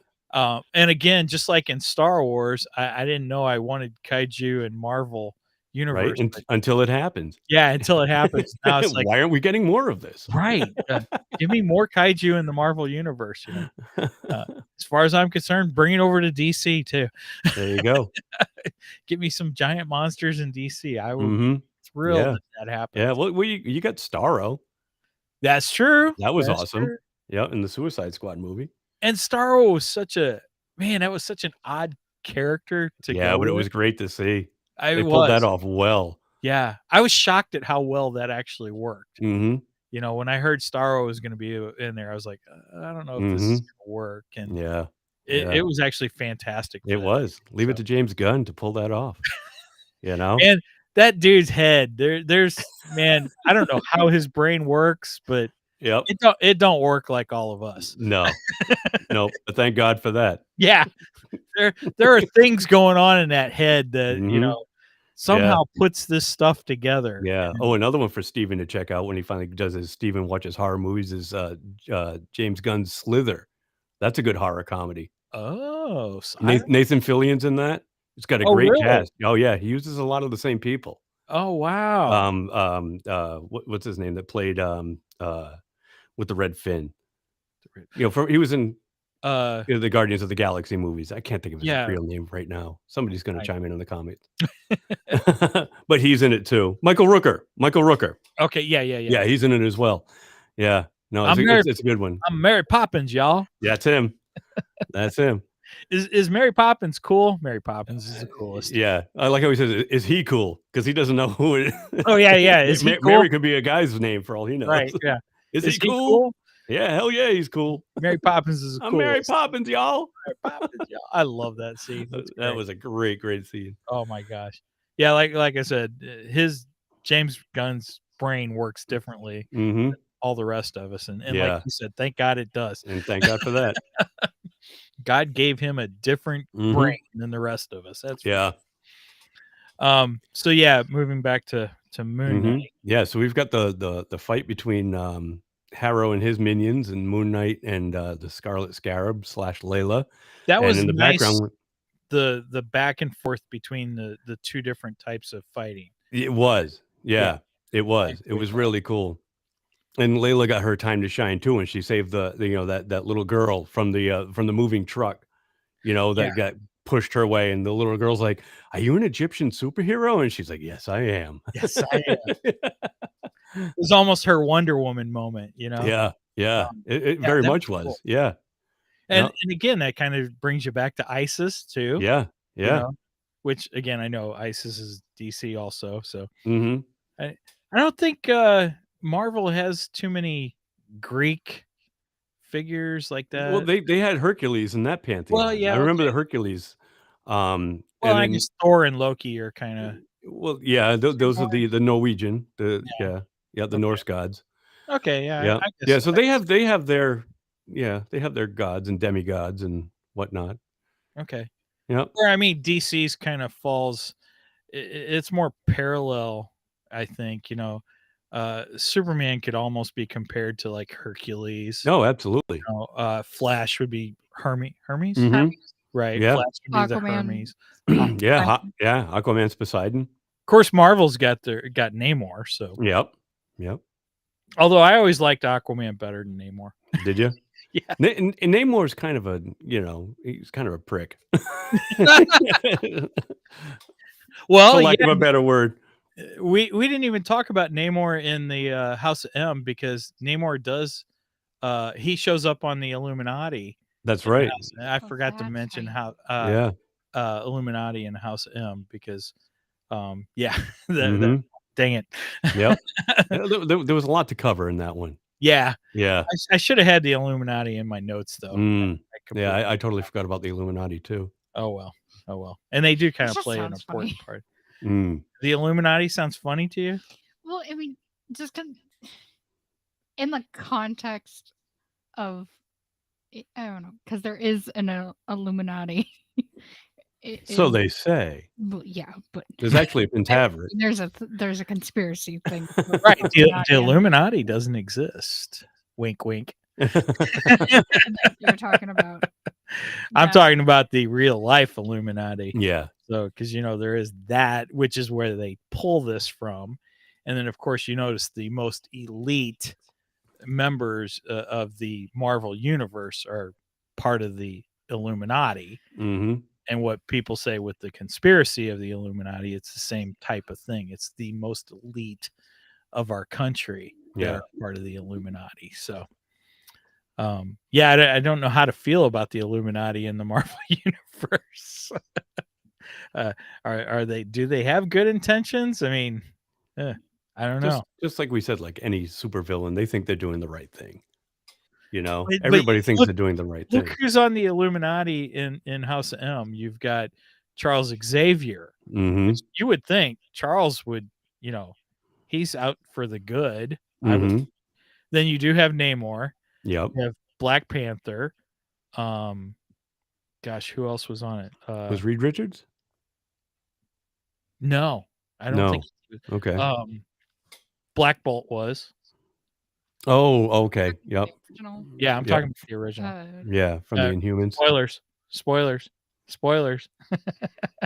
and again, just like in Star Wars, I didn't know I wanted kaiju in Marvel universe, right? Until it happens. Yeah, until it happens. Now it's like, why aren't we getting more of this? Right. Give me more kaiju in the Marvel universe. As far as I'm concerned, bring it over to DC too. There you go. Give me some giant monsters in DC. I would be thrilled if that happens. Yeah. Well, you got Starro. That's true. That was awesome. True. Yeah, in the Suicide Squad movie. And Starro was such an odd character to go but it was great to see. They pulled that off well. Yeah. I was shocked at how well that actually worked. When I heard Starro was going to be in there, I was like, I don't know if this is going to work. And it was actually fantastic. It was. Leave it to James Gunn to pull that off. And that dude's head, there's man, I don't know how his brain works, but it don't work like all of us. No, but thank God for that. Yeah, there are things going on in that head that somehow puts this stuff together. Yeah. Oh, another one for Steven to check out when he finally does his Steven watches horror movies is James Gunn's Slither. That's a good horror comedy. Oh, Nathan Fillion's in that. It's got a great cast. Oh yeah, he uses a lot of the same people. Oh wow. What's his name that played with the red fin? He was in the Guardians of the Galaxy movies. I can't think of his real name right now. Somebody's going to chime in on the comments. But he's in it too. Michael Rooker. Okay, yeah. Yeah, he's in it as well. Yeah. No, it's a good one. I'm Mary Poppins, y'all. Yeah, that's him. That's him. Is Mary Poppins cool? Mary Poppins is the coolest. Yeah. I like how he says, is he cool? Because he doesn't know who it is. Oh, yeah. Is he cool? Mary could be a guy's name for all he knows. Right, yeah. Is he cool? Yeah, hell yeah, he's cool. Mary Poppins is cool. I'm Mary Poppins, y'all. I love that scene. That was a great scene. Oh my gosh. Yeah, like I said, his James Gunn's brain works differently than all the rest of us. And like you said, thank God it does. And thank God for that. God gave him a different brain than the rest of us. That's so yeah, moving back to Moon Knight. Yeah, so we've got the fight between Harrow and his minions and Moon Knight and the Scarlet Scarab / Layla. That was in the nice, background. The back and forth between the two different types of fighting. It was. Yeah. It was. It was really cool. And Layla got her time to shine too, and she saved that little girl from the moving truck, that got pushed her way. And the little girl's like, "Are you an Egyptian superhero?" And she's like, "Yes, I am." Yes, I am. It was almost her Wonder Woman moment, you know? Yeah, yeah. It Yeah, very that much was cool. was. Yeah. And Yep. and again, that kind of brings you back to ISIS too, Yeah. you Yeah. know, which again, I know ISIS is DC also, so Mhm. I don't think, Marvel has too many Greek figures like Well, that. they had Hercules in that Well, pantheon. I yeah, remember okay. the Hercules. Well, And I then guess Thor and Loki are kinda well, yeah, those are the Norwegian, yeah, yeah, the okay. Norse gods. Okay, yeah, Yeah. I Yeah, guess so they have their yeah, they have their gods and demigods and whatnot. okay. Yep. Where I mean, DC's kind of falls it's more parallel, I think, you know, Superman could almost be compared to, like, Hercules, No, absolutely. you know, Flash would be Hermes? Mhm. Right, Yeah. Flash would be the Aquaman. Hermes. Yeah, yeah, Aquaman's Poseidon. Of course, Marvel's got Namor, so Yep. Yep. although I always liked Aquaman better than Namor. Did you? Yeah. And Namor's kind of a, he's kind of a prick. For Well, lack yeah, of a better word. we didn't even talk about Namor in the, House of M because Namor does, he shows up on the Illuminati That's in the right. House. I Oh, forgot to that's mention right. how, Yeah. Illuminati in House of M because, yeah, the Mhm. dang it. Yep. Yeah, there was a lot to cover in that one. Yeah, Yeah. I should have had the Illuminati in my notes though. I Yeah, completely I totally forgot about the Illuminati too. oh well, oh well, and they do kind It of just play an sounds funny. important part. Mm. The Illuminati sounds funny to you? Well, I mean, just in the context of, I don't know, because there is an Illuminati. So they say. Yeah, but There's actually a Pentaveret. there's a conspiracy thing. Right, the Illuminati. Illuminati doesn't exist. Wink, wink. You're talking about. I'm Yeah. talking about the real life Illuminati. Yeah. So, because there is that, which is where they pull this from, and then of course you notice the most elite members of the Marvel universe are part of the Illuminati. Mhm. And what people say with the conspiracy of the Illuminati, it's the same type of thing. It's the most elite of our country that Yeah. are part of the Illuminati. So, yeah, I don't know how to feel about the Illuminati in the Marvel universe. Are they? Do they have good intentions? I mean, I don't know. Just like we said, like any supervillain, they think they're doing the right thing. But Everybody thinks they're doing the right look thing. who's on the Illuminati in House of M. You've got Charles Xavier. Mhm. You would think Charles would, he's out for the good. I would. Mhm. Then you do have Namor. Yep. You have Black Panther. Gosh, who else was on it? Was Reed Richards? No, I don't think. No. Okay. Black Bolt was. Oh, okay. Yep. Original. Yeah, I'm Yep. talking about the original. Yeah, from the Inhumans. Spoilers.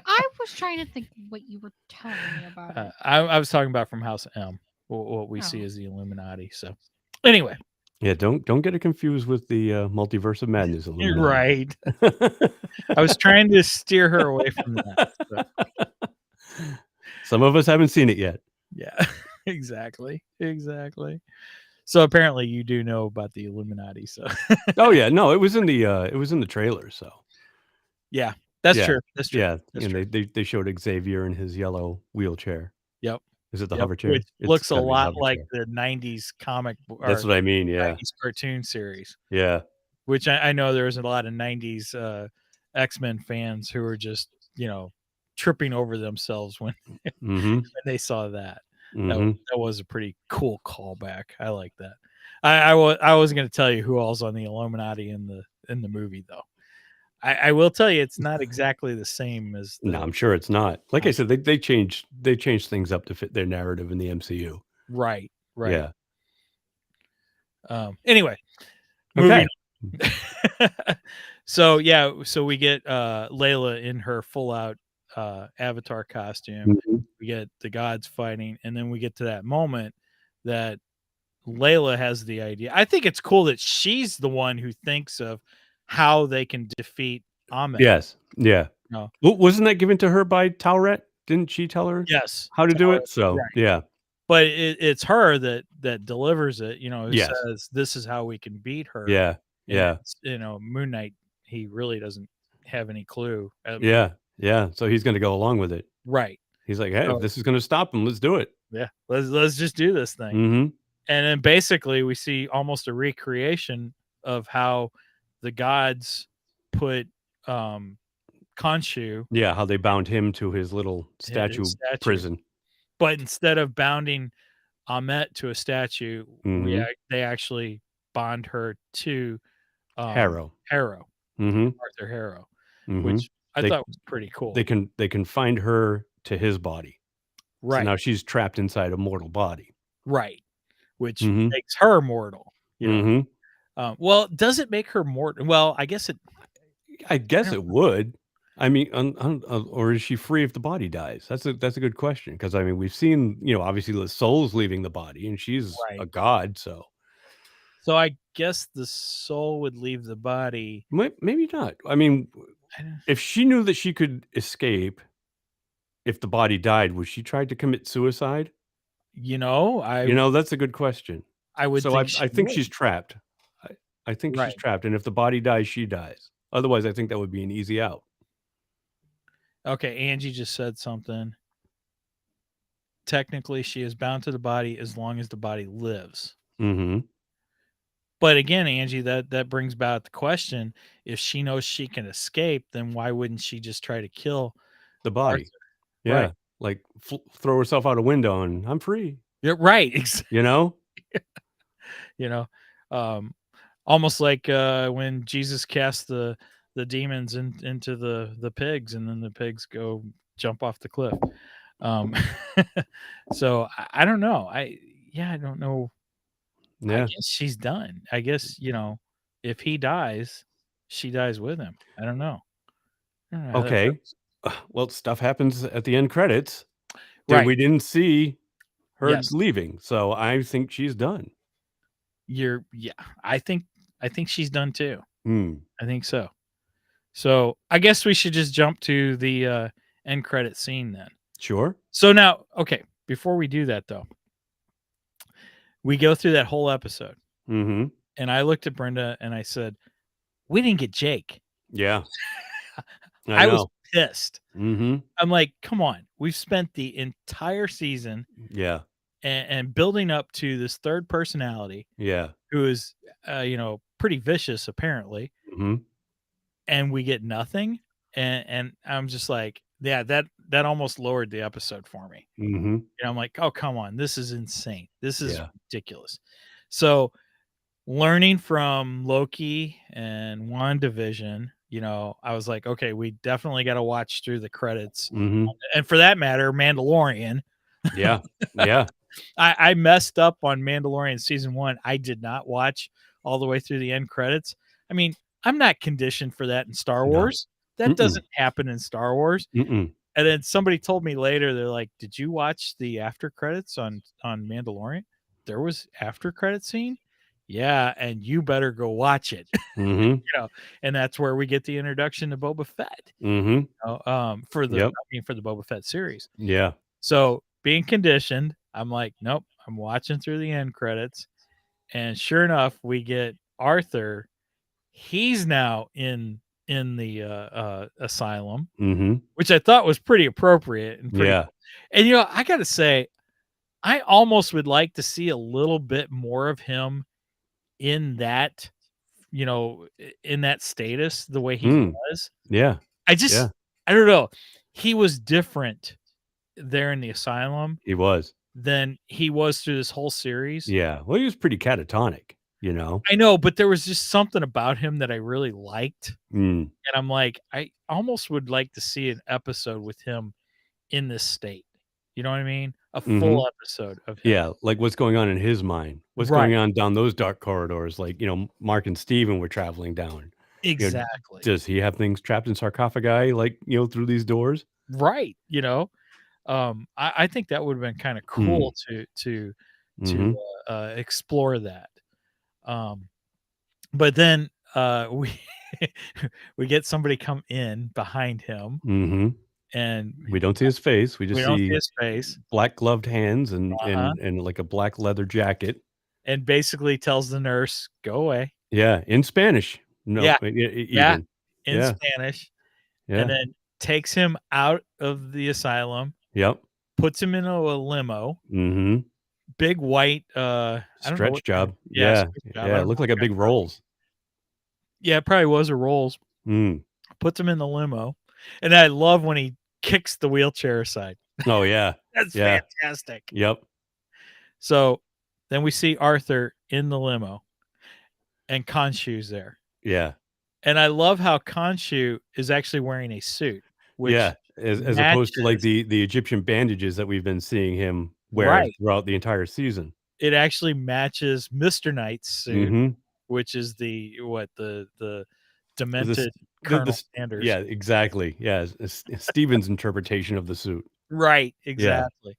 I was trying to think what you were telling me about it. I was talking about from House M. What we see as the Illuminati. So, anyway, Yeah, don't get it confused with the Multiverse of Madness you're Illuminati. right. I was trying to steer her away from that. So. Some of us haven't seen it yet. Yeah, exactly. So apparently you do know about the Illuminati. So. Oh yeah, no, it was in the trailer. So. Yeah, that's Yeah. true. That's true. Yeah, That's and true. they showed Xavier in his yellow wheelchair. Yep. Is it the hover chair? Which It's looks a gotta be the lot hover like chair. the 90s comic or That's what I mean. Yeah. 90s cartoon series. Yeah. Which I know there's a lot of 90s X-Men fans who were just, tripping over themselves when when they saw that. That was a pretty cool callback. I like that. I was going to tell you who all's on the Illuminati in the movie though. I will tell you it's not exactly the same as No, I'm sure it's not. Like I said, they changed things up to fit their narrative in the MCU. Right. Yeah. Anyway, Okay. So we get Layla in her full out Avatar costume. We get the gods fighting, and then we get to that moment that Layla has the idea. I think it's cool that she's the one who thinks of how they can defeat Ahmed. Yes. Yeah. No. Wasn't that given to her by Tauret? Didn't she tell her Yes. how to do it? Tauret, So right. yeah. but it's her that delivers it, who Yes. says this is how we can beat her. Yeah. And Yeah. Moon Knight, he really doesn't have any clue. Yeah. Yeah. So he's going to go along with it. Right. He's like, hey, So, if this is going to stop him, let's do it. yeah, let's just do this thing. Mm-hmm. And then basically we see almost a recreation of how the gods put Khonshu. Yeah, how they bound him to his little statue prison. But instead of bounding Amet to a statue, Mhm. they actually bond her to Harrow. Arthur Harrow, which I thought was pretty cool. They can find her to his body. So Right. now she's trapped inside a mortal body. Right. Which makes her mortal. Well, does it make her mortal? Well, I guess it would. I mean, or is she free if the body dies? That's a good question, because I mean, we've seen, obviously the soul's leaving the body, and she's a god, so I guess the soul would leave the body. Maybe not. I mean, if she knew that she could escape if the body died, would she try to commit suicide? That's a good question. I would. So I think she's trapped. I think she's trapped, and if the body dies, she dies. Otherwise, I think that would be an easy out. Okay, Angie just said something. Technically, she is bound to the body as long as the body lives. Mm-hmm. But again, Angie, that brings about the question: if she knows she can escape, then why wouldn't she just try to kill the body? Arthur? Yeah, right. Like throw herself out a window and I'm free. Yeah, right. Exactly. Almost like when Jesus cast the demons into the pigs, and then the pigs go jump off the cliff. So I don't know. I don't know. Yeah. I guess she's done. I guess, if he dies, she dies with him. I don't know. Okay. Well, stuff happens at the end credits. Right. We didn't see her Yes. leaving, so I think she's done. I think she's done too. I think so. So I guess we should just jump to the end credit scene then. Sure. So now, okay, before we do that though, we go through that whole episode. Mm-hmm. And I looked at Brenda and I said, we didn't get Jake. Yeah. I was pissed. Mm-hmm. I'm like, come on. We've spent the entire season and building up to this third personality. Yeah. Who is, pretty vicious apparently. Mm-hmm. And we get nothing. And I'm just like, yeah, that almost lowered the episode for me. Mm-hmm. I'm like, oh, come on. This is insane. This is ridiculous. So learning from Loki and WandaVision, I was like, okay, we definitely got to watch through the credits. Mm-hmm. And for that matter, Mandalorian. Yeah. Yeah. I messed up on Mandalorian season 1. I did not watch all the way through the end credits. I mean, I'm not conditioned for that in Star Wars. That doesn't happen in Star Wars. And then somebody told me later, they're like, did you watch the after credits on Mandalorian? There was after credit scene. Yeah. And you better go watch it. Mm-hmm. And that's where we get the introduction to Boba Fett. Mm-hmm. For the Boba Fett series. Yeah. So being conditioned, I'm like, nope, I'm watching through the end credits. And sure enough, we get Arthur. He's now in the asylum, which I thought was pretty appropriate and pretty cool. And I gotta say, I almost would like to see a little bit more of him in that, in that status, the way he was. Yeah. I don't know. He was different there in the asylum. He was. Than he was through this whole series. Yeah. Well, he was pretty catatonic, I know, but there was just something about him that I really liked. And I'm like, I almost would like to see an episode with him in this state. You know what I mean? A full episode of him. Yeah, like what's going on in his mind? What's going on down those dark corridors? Like, Mark and Steven were traveling down. Exactly. Does he have things trapped in sarcophagi, like, through these doors? Right. I think that would have been kind of cool to explore that. But then we we get somebody come in behind him, and we don't see his face. We just don't see see his face. black gloved hands and like a black leather jacket. And basically tells the nurse, "Go away." Yeah, in Spanish. No, Yeah. even. In Yeah. Spanish. Yeah. And then takes him out of the asylum, Yep. puts him into a limo. Mm-hmm. Big white I don't know Stretch job. stretch Yeah. job. Yeah. It looked like a big Rolls. Yeah, it probably was a Rolls. Puts him in the limo. And I love when he kicks the wheelchair aside. Oh yeah. That's fantastic. Yep. So then we see Arthur in the limo and Khonshu's there. Yeah. And I love how Khonshu is actually wearing a suit. Which as opposed to like the Egyptian bandages that we've been seeing him wear throughout the entire season. It actually matches Mr. Knight's suit, which is the demented Colonel Sanders. Yeah, exactly. Yeah, Steven's interpretation of the suit. Right, exactly.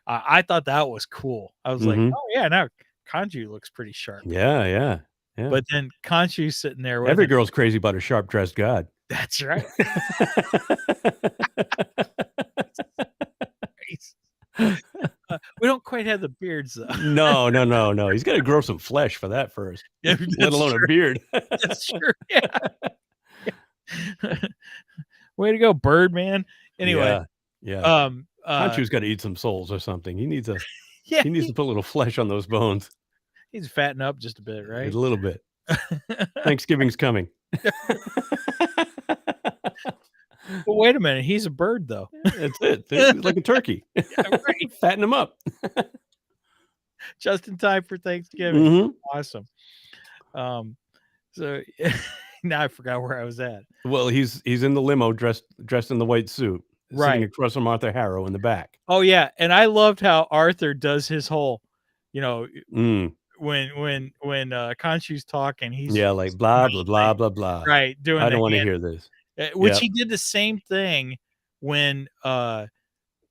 Yeah. I thought that was cool. I was like, oh yeah, now Khonshu looks pretty sharp. Yeah. But then Khonshu's sitting there with every girl's crazy about a sharp dressed god. That's right. We don't quite have the beards though. No. He's got to grow some flesh for that first. Yeah, let alone a beard. That's true. Yeah. Way to go, Birdman. Anyway. Yeah. Khonshu's got to eat some souls or something. He needs he needs to put a little flesh on those bones. He's fatten up just a bit, right? A little bit. Thanksgiving's coming. Well, wait a minute. He's a bird, though. That's it. It's like a turkey. Yeah, right. Fatten him up. Just in time for Thanksgiving. Awesome. So now I forgot where I was at. Well, he's in the limo dressed in the white suit, sitting across from Arthur Harrow in the back. Oh yeah, and I loved how Arthur does his whole, when Khonshu's talking, he's like blah blah blah blah blah. Right, doing. I don't want to hear this. Which he did the same thing when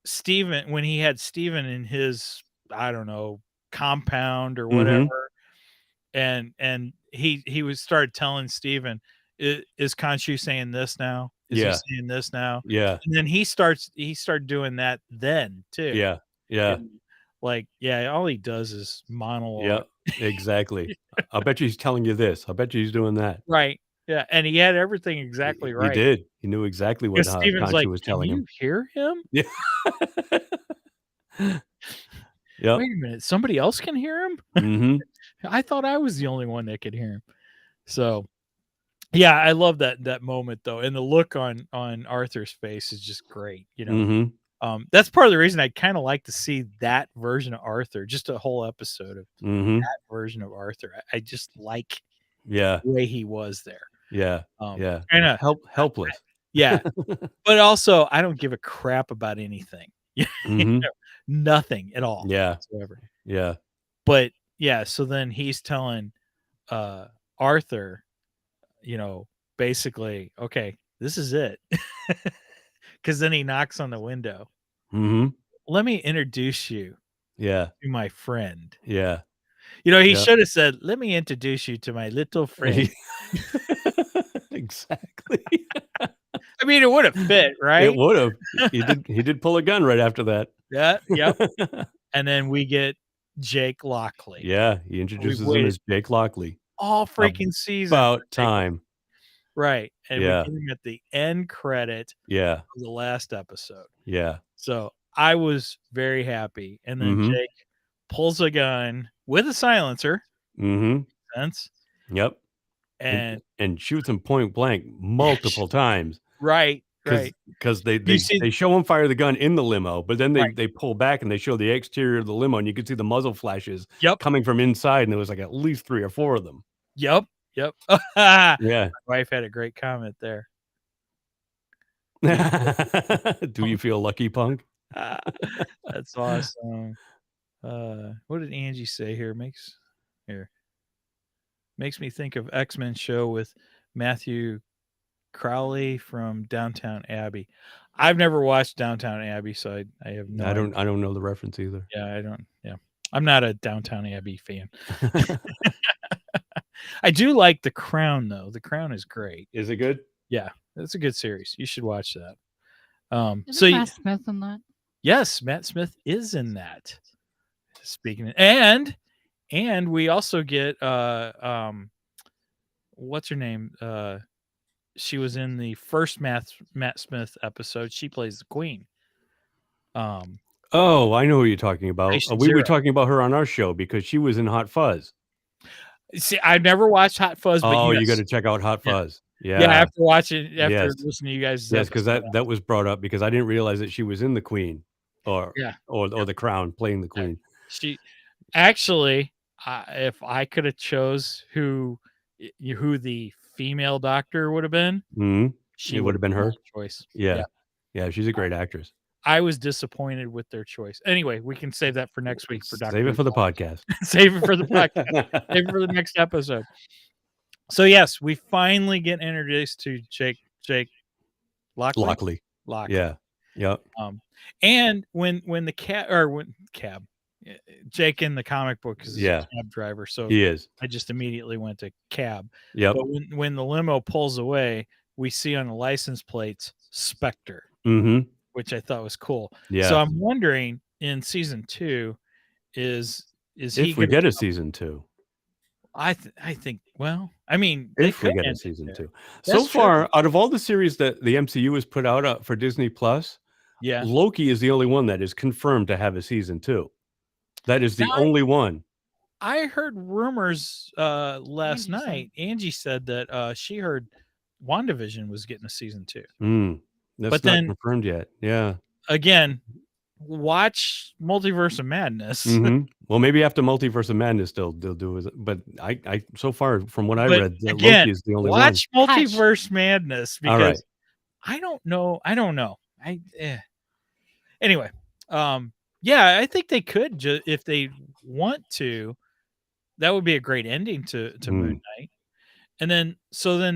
Steven, when he had Steven in his, I don't know, compound or whatever, and he was started telling Steven, is Khonshu saying this now? Is he saying this now? Yeah. And then he started doing that then too. Yeah. And all he does is monologue. Yeah, exactly. I'll bet you he's telling you this. I'll bet you he's doing that. Right. Yeah, and he had everything exactly right. He did. He knew exactly what Khonshu was telling him. Can you hear him? Yeah. Wait a minute. Somebody else can hear him? I thought I was the only one that could hear him. So, yeah, I love that moment though, and the look on Arthur's face is just great. That's part of the reason I kind of like to see that version of Arthur, just a whole episode of that version of Arthur. I just like the way he was there. Kind of helpless. But also I don't give a crap about anything. Nothing at all. Whatsoever. But so then he's telling Arthur, basically, okay, this is it. Because then he knocks on the window. Let me introduce you to my friend. He should have said, let me introduce you to my little friend. Exactly. I mean, it would have fit, right? It would have. He did pull a gun right after that. Yep. And then we get Jake Lockley. Yeah, he introduces him as Jake Lockley. All freaking season. About time. Right. And we get him at the end credit of the last episode. Yeah. So I was very happy. And then Jake pulls a gun with a silencer. Sense. Yep. And shoots him point blank multiple times. Right. Because they show him fire the gun in the limo, but then they pull back and they show the exterior of the limo, and you can see the muzzle flashes coming from inside, and there was like at least 3 or 4 of them. Yep. Yeah. My wife had a great comment there. Do you feel lucky, punk? That's awesome. What did Angie say here? Makes me think of X-Men show with Matthew Crowley from Downtown Abbey. I've never watched Downtown Abbey, so I have no. I don't know the reference either. Yeah, I don't. Yeah, I'm not a Downtown Abbey fan. I do like The Crown though. The Crown is great. Is it good? Yeah, it's a good series. You should watch that. Isn't Matt Smith in that? Yes, Matt Smith is in that. Speaking of, and we also get what's her name? She was in the first Matt Smith episode. She plays the Queen. Oh, I know who you're talking about. Patient We were Zero. talking about her on our show because she was in Hot Fuzz. See, I've never watched Hot Fuzz, but Oh, yes. you got to check out Hot Fuzz. Yeah, after watching, Yes. listening to you guys, Yes, because that was brought up because I didn't realize that she was in the Queen, or the Crown, playing the Queen. She actually, if I could have chose who the female doctor would have been, she would have been her choice. Yeah, she's a great actress. I was disappointed with their choice. Anyway, we can save that for next week for Dr. Save it for the podcast. Save it for the podcast. Save it for the next episode. So yes, we finally get introduced to Jake Lockley. Yeah. Yep. And when Jake in the comic book is a cab driver, so he is. I just immediately went to cab. Yep. But when the limo pulls away, we see on the license plates Spectre, which I thought was cool. Yeah. So I'm wondering in season 2, is if we get a season 2? I think. Well, I mean, if we get a season 2. That's so far, out of all the series that the MCU has put out for Disney Plus, Loki is the only one that is confirmed to have a season 2. That is the only one. I heard rumors last night. Angie said that she heard WandaVision was getting a season 2. That's not confirmed yet. Yeah. Again, watch Multiverse of Madness. Well, maybe after Multiverse of Madness they'll do it. But I so far from what I read, Loki is the only one. Watch Multiverse Madness because right. I don't know. Anyway, yeah, I think they could if they want to. That would be a great ending to Moon Knight. And then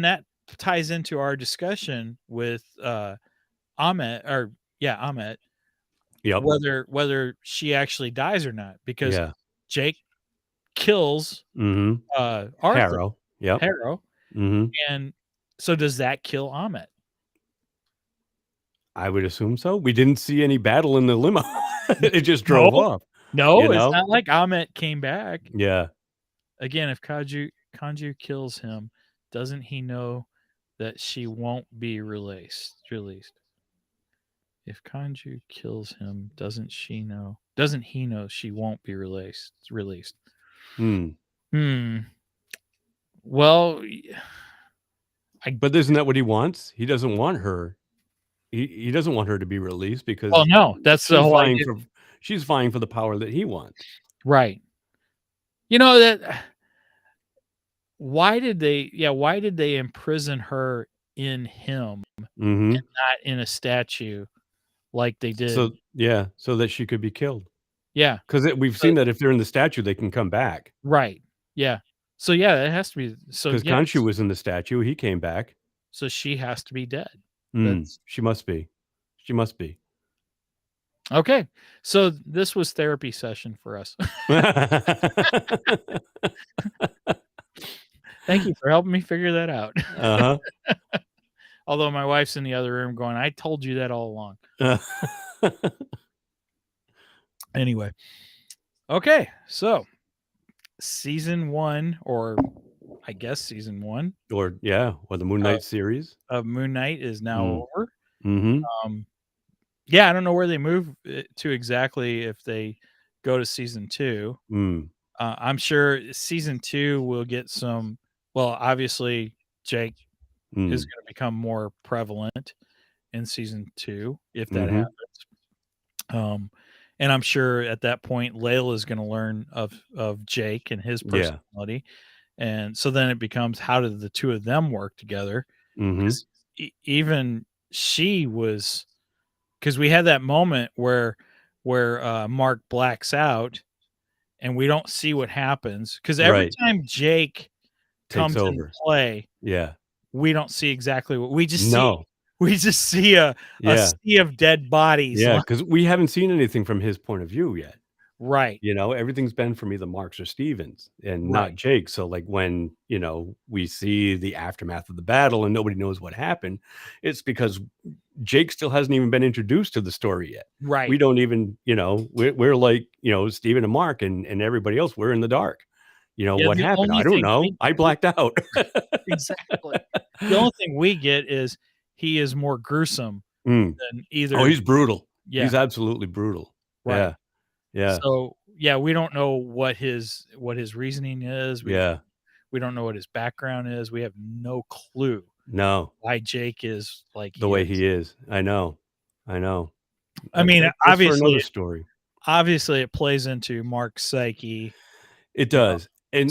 that ties into our discussion with Ahmet. Yep. Whether she actually dies or not, because Jake kills Arthur. Harrow. Yep. Harrow. And so does that kill Ahmet? I would assume so. We didn't see any battle in the limo. It just drove off. No, it's not like Ahmet came back. Yeah. Again, if Kanju kills him, doesn't he know that she won't be released? If Kanju kills him, doesn't he know she won't be released? Well, but isn't that what he wants? He doesn't want her. He doesn't want her to be released because no, that's the whole idea. She's vying for the power that he wants. Right. You know that. Why did they imprison her in him and not in a statue like they did? So that she could be killed. Yeah. Because we've seen that if they're in the statue, they can come back. Right. Yeah. So it has to be. So because Khonshu was in the statue, he came back. So she has to be dead. She must be. She must be. Okay. So this was therapy session for us. Thank you for helping me figure that out. Although my wife's in the other room going, I told you that all along. Anyway. Okay. So season 1, or I guess season 1. Or the Moon Knight series. Of Moon Knight is now over. I don't know where they move to exactly if they go to season 2. I'm sure season 2 will get some. Well, obviously, Jake is going to become more prevalent in season 2 if that happens. And I'm sure at that point, Layla is going to learn of Jake and his personality. And so then it becomes, how do the two of them work together? Because even she was, because we had that moment where Mark blacks out and we don't see what happens. Because every time Jake comes into play, we don't see exactly what we just see. We just see a sea of dead bodies. Yeah, because we haven't seen anything from his point of view yet. Right. Everything's been from either Marks or Stevens and not Jake. So like when, we see the aftermath of the battle and nobody knows what happened, it's because Jake still hasn't even been introduced to the story yet. Right. We don't even, we're like, Steven and Mark and everybody else, we're in the dark. What happened? I don't know. I blacked out. Exactly. The only thing we get is he is more gruesome than either. Oh, he's brutal. Yeah. He's absolutely brutal. Right. Yeah. Yeah. So we don't know what his reasoning is. We don't know what his background is. We have no clue. No. Why Jake is like the way he is. I know. I mean, that's obviously, for another story. Obviously, it plays into Mark's psyche. It does, and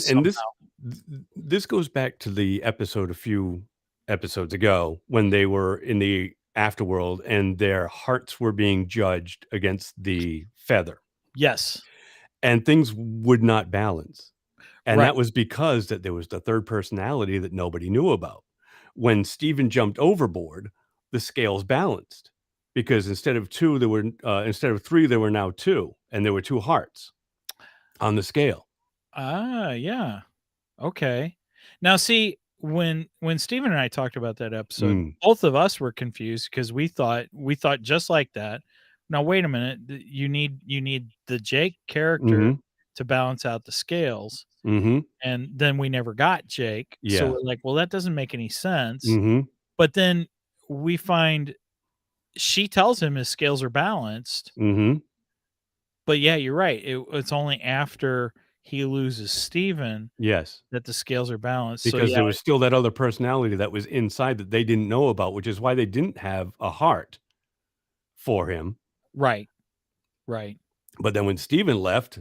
this goes back to the episode a few episodes ago when they were in the afterworld and their hearts were being judged against the feather. Yes, and things would not balance, and that was because that there was the third personality that nobody knew about. When Steven jumped overboard, the scales balanced. Because instead of three, there were now two, and there were two hearts on the scale. Yeah. Okay. Now, see, when Steven and I talked about that episode, both of us were confused because we thought just like that. Now, wait a minute. You need the Jake character to balance out the scales. And then we never got Jake. Yeah. So we're like, well, that doesn't make any sense. But then we find she tells him his scales are balanced. But yeah, you're right. It's only after he loses Steven that the scales are balanced. Because there was still that other personality that was inside that they didn't know about, which is why they didn't have a heart for him. Right. But then when Steven left,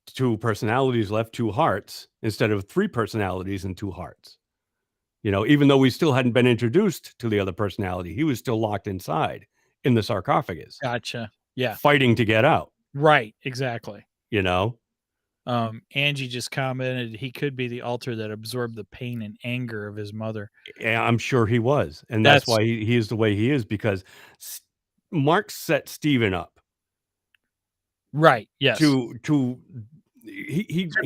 two personalities left two hearts instead of three personalities and two hearts. Even though we still hadn't been introduced to the other personality, he was still locked inside in the sarcophagus. Gotcha. Yeah. Fighting to get out. Right. Exactly. Angie just commented he could be the altar that absorbed the pain and anger of his mother. Yeah, I'm sure he was. And that's why he is the way he is, because Mark set Steven up. Right. Yes. He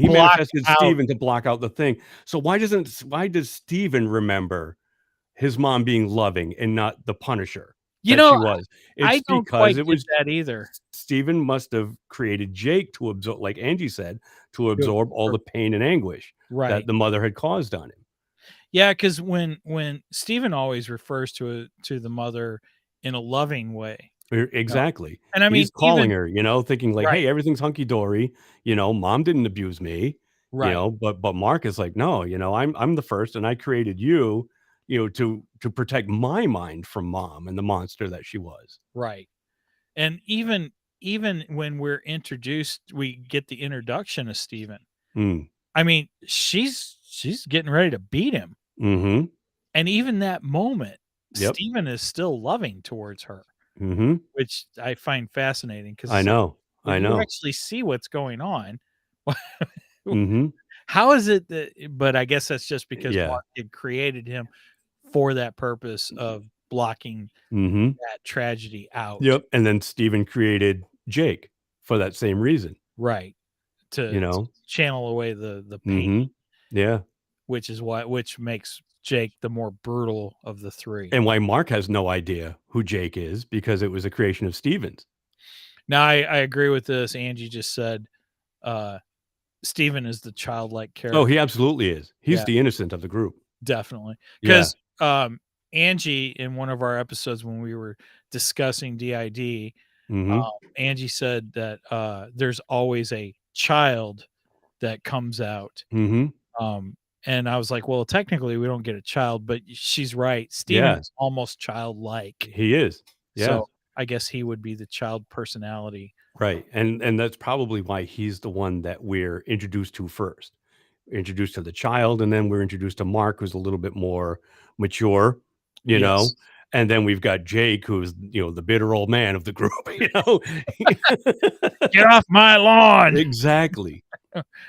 manifested Steven to block out the thing. So why does Steven remember his mom being loving and not the Punisher? She was. I don't quite get that either. Steven must have created Jake to absorb, like Angie said, to absorb all the pain and anguish that the mother had caused on him. Yeah, because when Steven always refers to the mother in a loving way. Exactly. And I mean, he's calling her, thinking like, hey, everything's hunky dory. Mom didn't abuse me. Right. But Mark is like, no, I'm the first, and I created you, to protect my mind from mom and the monster that she was. Right. And even when we're introduced, we get the introduction of Steven. I mean, she's getting ready to beat him. And even that moment, Steven is still loving towards her. Which I find fascinating because I know. You actually see what's going on. How is it that? But I guess that's just because Mark had created him for that purpose of blocking that tragedy out. Yep. And then Steven created Jake for that same reason. Right. To channel away the pain. Yeah. Which makes Jake the more brutal of the three. And why Mark has no idea who Jake is, because it was a creation of Steven's. Now, I agree with this. Angie just said Steven is the childlike character. Oh, he absolutely is. He's the innocent of the group. Definitely. Because Angie, in one of our episodes when we were discussing DID, Angie said that there's always a child that comes out. And I was like, well, technically we don't get a child, but she's right. Steven is almost childlike. He is. Yeah. So I guess he would be the child personality. Right. And that's probably why he's the one that we're introduced to first. We're introduced to the child, and then we're introduced to Mark, who's a little bit more mature, you know. And then we've got Jake, who's, the bitter old man of the group, Get off my lawn. Exactly.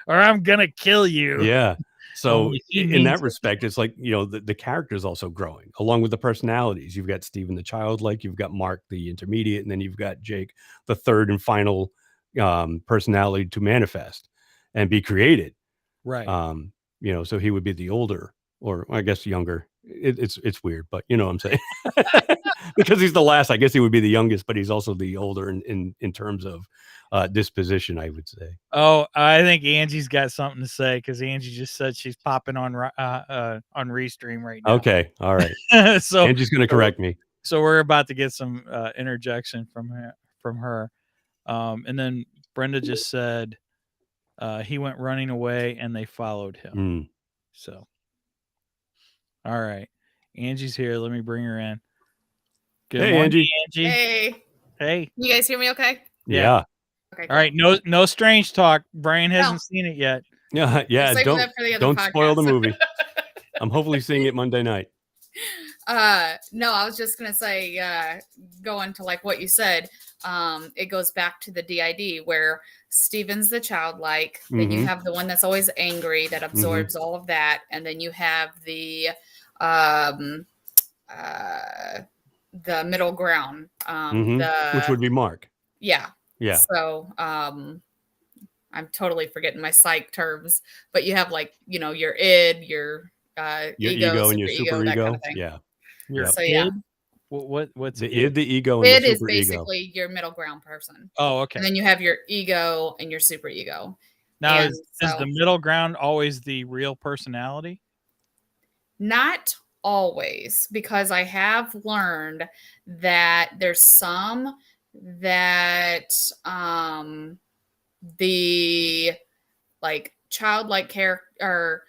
Or I'm going to kill you. Yeah. So in that respect, it's like, the character is also growing along with the personalities. You've got Steven, the childlike, you've got Mark, the intermediate, and then you've got Jake, the third and final personality to manifest and be created. Right. So he would be the older, or I guess younger. It's weird, but you know what I'm saying. because he's the last. I guess he would be the youngest, but he's also the older in terms of disposition, I would say. Oh, I think Angie's got something to say because Angie just said she's popping on Restream right now. Okay, all right. So Angie's going to correct me. So we're about to get some interjection from her. And then Brenda just said he went running away and they followed him. So, all right. Angie's here. Let me bring her in. Good morning, Angie. Hey. You guys hear me okay? Yeah. Okay. All right. No strange talk. Brian hasn't seen it yet. Yeah. Don't spoil the movie. I'm hopefully seeing it Monday night. No, I was just gonna say, going to like what you said, it goes back to the DID where Steven's the childlike, then you have the one that's always angry that absorbs all of that, and then you have the middle ground, which would be Mark. Yeah. Yeah. So I'm totally forgetting my psych terms, but you have like, your id, your ego and your super ego. Kind of thing. Yeah. So yeah. What's the id, the ego, and id the super is basically your middle ground person. Oh, okay. And then you have your ego and your super ego. Now, is the middle ground always the real personality? Not always, because I have learned that there's some that the like childlike character, or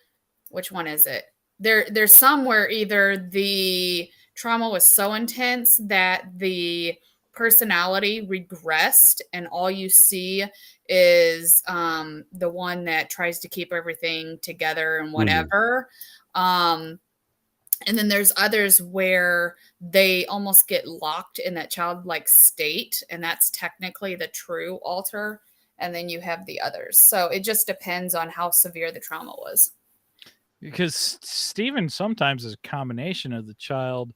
which one is it? There's some where either the trauma was so intense that the personality regressed and all you see is the one that tries to keep everything together and whatever. And then there's others where they almost get locked in that childlike state, and that's technically the true alter. And then you have the others. So it just depends on how severe the trauma was. Because Steven sometimes is a combination of the child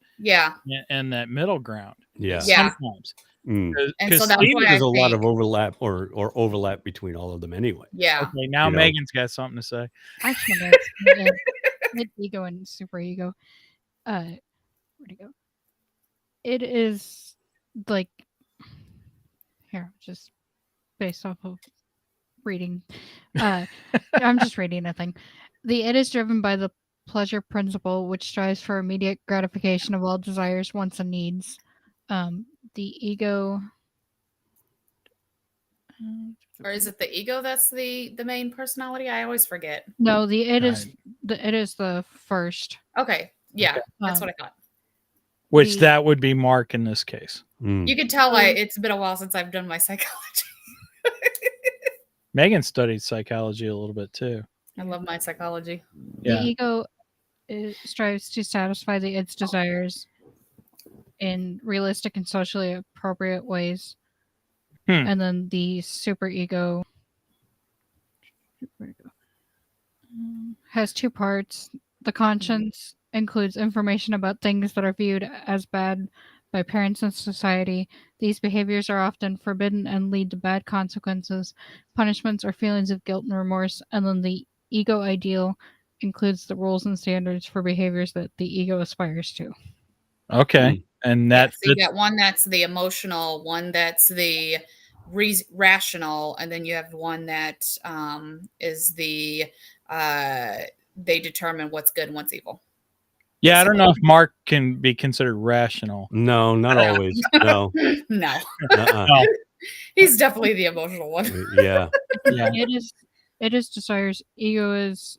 and that middle ground. Yeah. Sometimes. And so that's why there's a lot of overlap or overlap between all of them anyway. Yeah. Okay, now Megan's got something to say. Actually, mid ego and super ego. Where'd it go? It is like here, just based off of reading. I'm just reading a thing. The id is driven by the pleasure principle, which strives for immediate gratification of all desires, wants, and needs. The ego. Or is it the ego that's the main personality? I always forget. No, the id is the first. Okay. Yeah, that's what I thought. Which that would be Mark in this case. You can tell it's been a while since I've done my psychology. Megan studied psychology a little bit too. I love my psychology. The ego strives to satisfy the id's desires in realistic and socially appropriate ways. And then the super ego has two parts. The conscience includes information about things that are viewed as bad by parents and society. These behaviors are often forbidden and lead to bad consequences, punishments, or feelings of guilt and remorse. And then the ego ideal includes the rules and standards for behaviors that the ego aspires to. Okay. And that's so you got one that's the emotional, one that's the rational, and then you have one that is the they determine what's good and what's evil. Yeah, I don't know if Mark can be considered rational. No, not always. No. No. No. He's definitely the emotional one. Yeah. It is desires. Ego is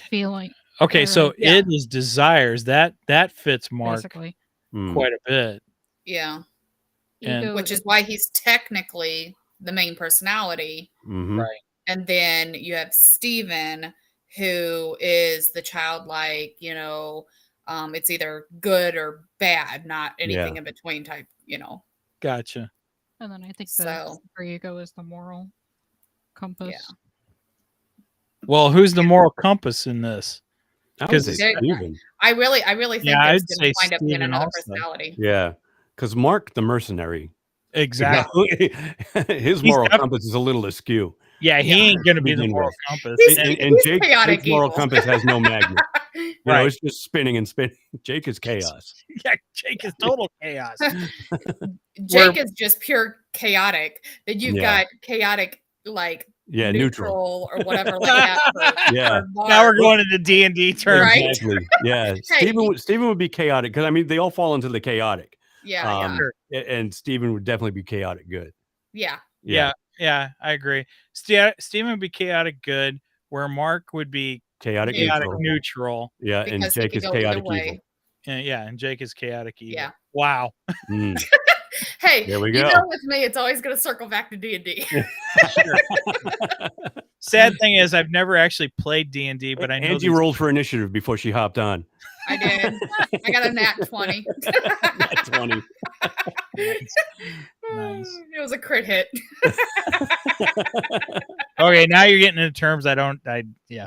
feeling. Okay, so it is desires. That fits Mark basically quite a bit. Yeah. And which is why he's technically the main personality. Right. And then you have Steven, who is the childlike, it's either good or bad, not anything in between type, Gotcha. And then I think the super ego is the moral compass. Yeah. Well, who's the moral compass in this? Because I really think I'd it's going to wind up being another also. personality. Yeah. Because Mark the mercenary. Exactly. His moral compass is a little askew. Yeah, he ain't gonna be the Begin moral with. compass. And He's Jake's chaotic moral evil. compass has no magnet. You know, Right. it's just spinning and spinning. Jake is chaos. Yeah, Jake is total chaos. Jake is just pure chaotic. Then you've Yeah. got chaotic, like Yeah, neutral. or whatever like that. Yeah. Now we're going into D&D terms. Right? Exactly. Yeah. Hey, Steven would be chaotic because I mean they all fall into the chaotic. Yeah, And Steven would definitely be chaotic good. yeah. Yeah, I agree. Steven would be chaotic good, where Mark would be Chaotic neutral. Yeah, and Because he Jake could is go either chaotic way. evil. And Jake is chaotic evil. Yeah. Wow. Mm. Hey, There we you go. know, with me, it's always going to circle back to D&D. Sad thing is, I've never actually played D&D, but I know Angie rolled for initiative before she hopped on. I did. I got a nat 20. Nat 20. Nice. It was a crit hit. Okay, now you're getting into terms yeah.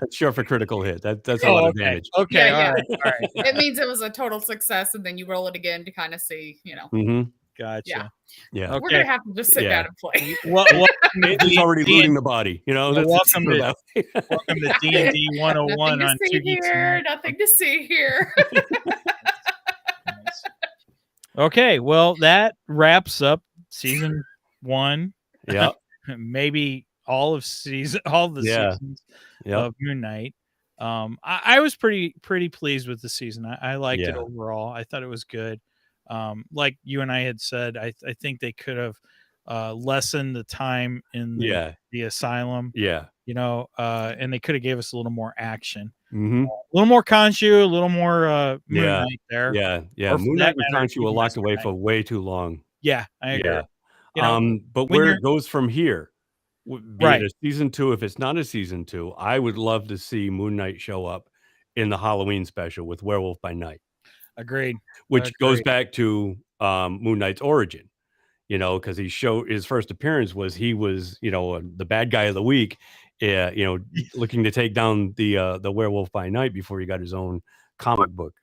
That's short for critical hit. That's a lot of damage. Okay, Yeah, all right. It means it was a total success, and then you roll it again to kind of see, you know. Mm-hmm. Gotcha. Yeah. Okay. We're gonna have to just sit down and play. He's already looting the body. You know. Welcome to D&D 101 on Nothing to see here. Nothing to see here. Okay, well that wraps up season 1. Yeah. Maybe all of the seasons of Moon Knight. I was pretty pleased with the season. I liked it overall. I thought it was good. Like you and I had said, I think they could have lessened the time in the asylum. Yeah. You know, and they could have gave us a little more action. Mm-hmm. A little more Khonshu, a little more Moon Knight there. Yeah. Or Moon Knight with Khonshu were even locked Mr. away Knight. for way too long. Yeah, I agree. Yeah. You know, but where it goes from here, be Right. it a season 2, if it's not a season 2, I would love to see Moon Knight show up in the Halloween special with Werewolf by Night. Agreed. Which goes back to Moon Knight's origin, you know, because his first appearance was he was, you know, the bad guy of the week, you know, looking to take down the Werewolf by Night before he got his own comic book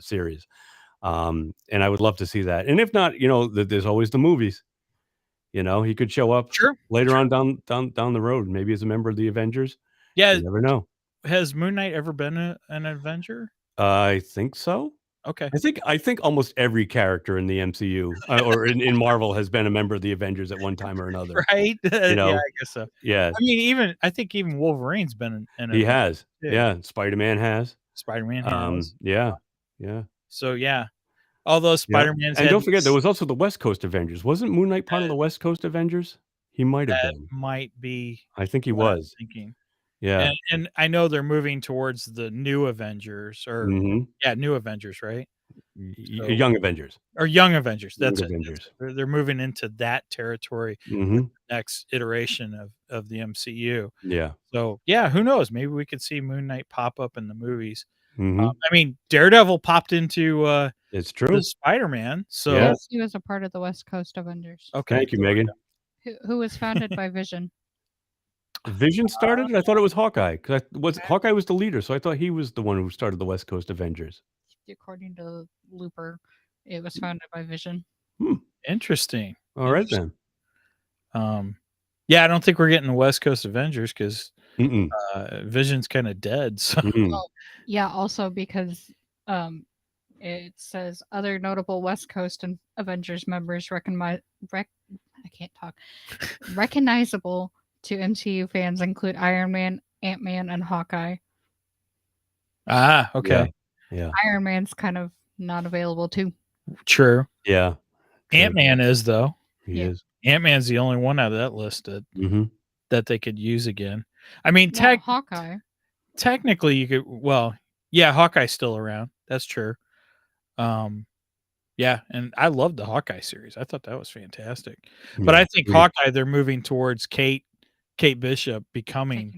series. And I would love to see that. And if not, you know, there's always the movies. You know, he could show up later on down the road, maybe as a member of the Avengers. Yeah, you never know. Has Moon Knight ever been an Avenger? I think so. Okay. I think almost every character in the MCU or in Marvel has been a member of the Avengers at one time or another. Right? You know? Yeah, I guess so. Yeah. I mean, I think even Wolverine's been an He Avenger has. too. Yeah. Spider-Man has. Spider-Man has. Yeah. So yeah. Although Spider-Man's and don't forget there was also the West Coast Avengers. Wasn't Moon Knight part of the West Coast Avengers? He might have been. Might be. I think he was. Thinking. Yeah. And I know they're moving towards the new Avengers or new Avengers, right? Young Avengers. Or Young Avengers. That's Avengers. They're moving into that territory with the next iteration of the MCU. Yeah. So yeah, who knows? Maybe we could see Moon Knight pop up in the movies. I mean, Daredevil popped into it's true. Spider-Man. So yes, he was a part of the West Coast Avengers. Okay. Thank you, Megan. Who was founded by Vision. Vision started? I thought it was Hawkeye. Hawkeye was the leader, so I thought he was the one who started the West Coast Avengers. According to Looper, it was founded by Vision. Interesting. All right then. Yeah, I don't think we're getting the West Coast Avengers because Vision's kind of dead. So yeah, also because it says other notable West Coast and Avengers members recognizable to MCU fans include Iron Man, Ant-Man, and Hawkeye. Ah, okay. Yeah. Iron Man's kind of not available too. True. Yeah. Ant-Man is though. He is. Ant-Man's the only one out of that list that they could use again. I mean, Hawkeye. Technically, you could. Well, yeah, Hawkeye's still around. That's true. Yeah, and I loved the Hawkeye series. I thought that was fantastic. But I think Hawkeye, they're moving towards Kate Bishop becoming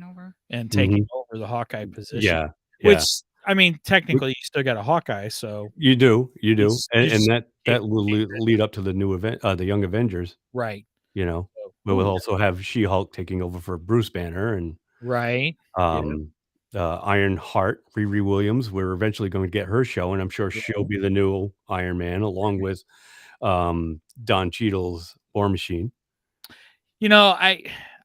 taking over the Hawkeye position. Yeah. Which I mean, technically, you still got a Hawkeye, so you do, and that will lead up to the new event, the Young Avengers, right? You know, but we'll also have She-Hulk taking over for Bruce Banner, and Iron Heart, Riri Williams. We're eventually going to get her show, and I'm sure she'll be the new Iron Man, along with Don Cheadle's War Machine. You know,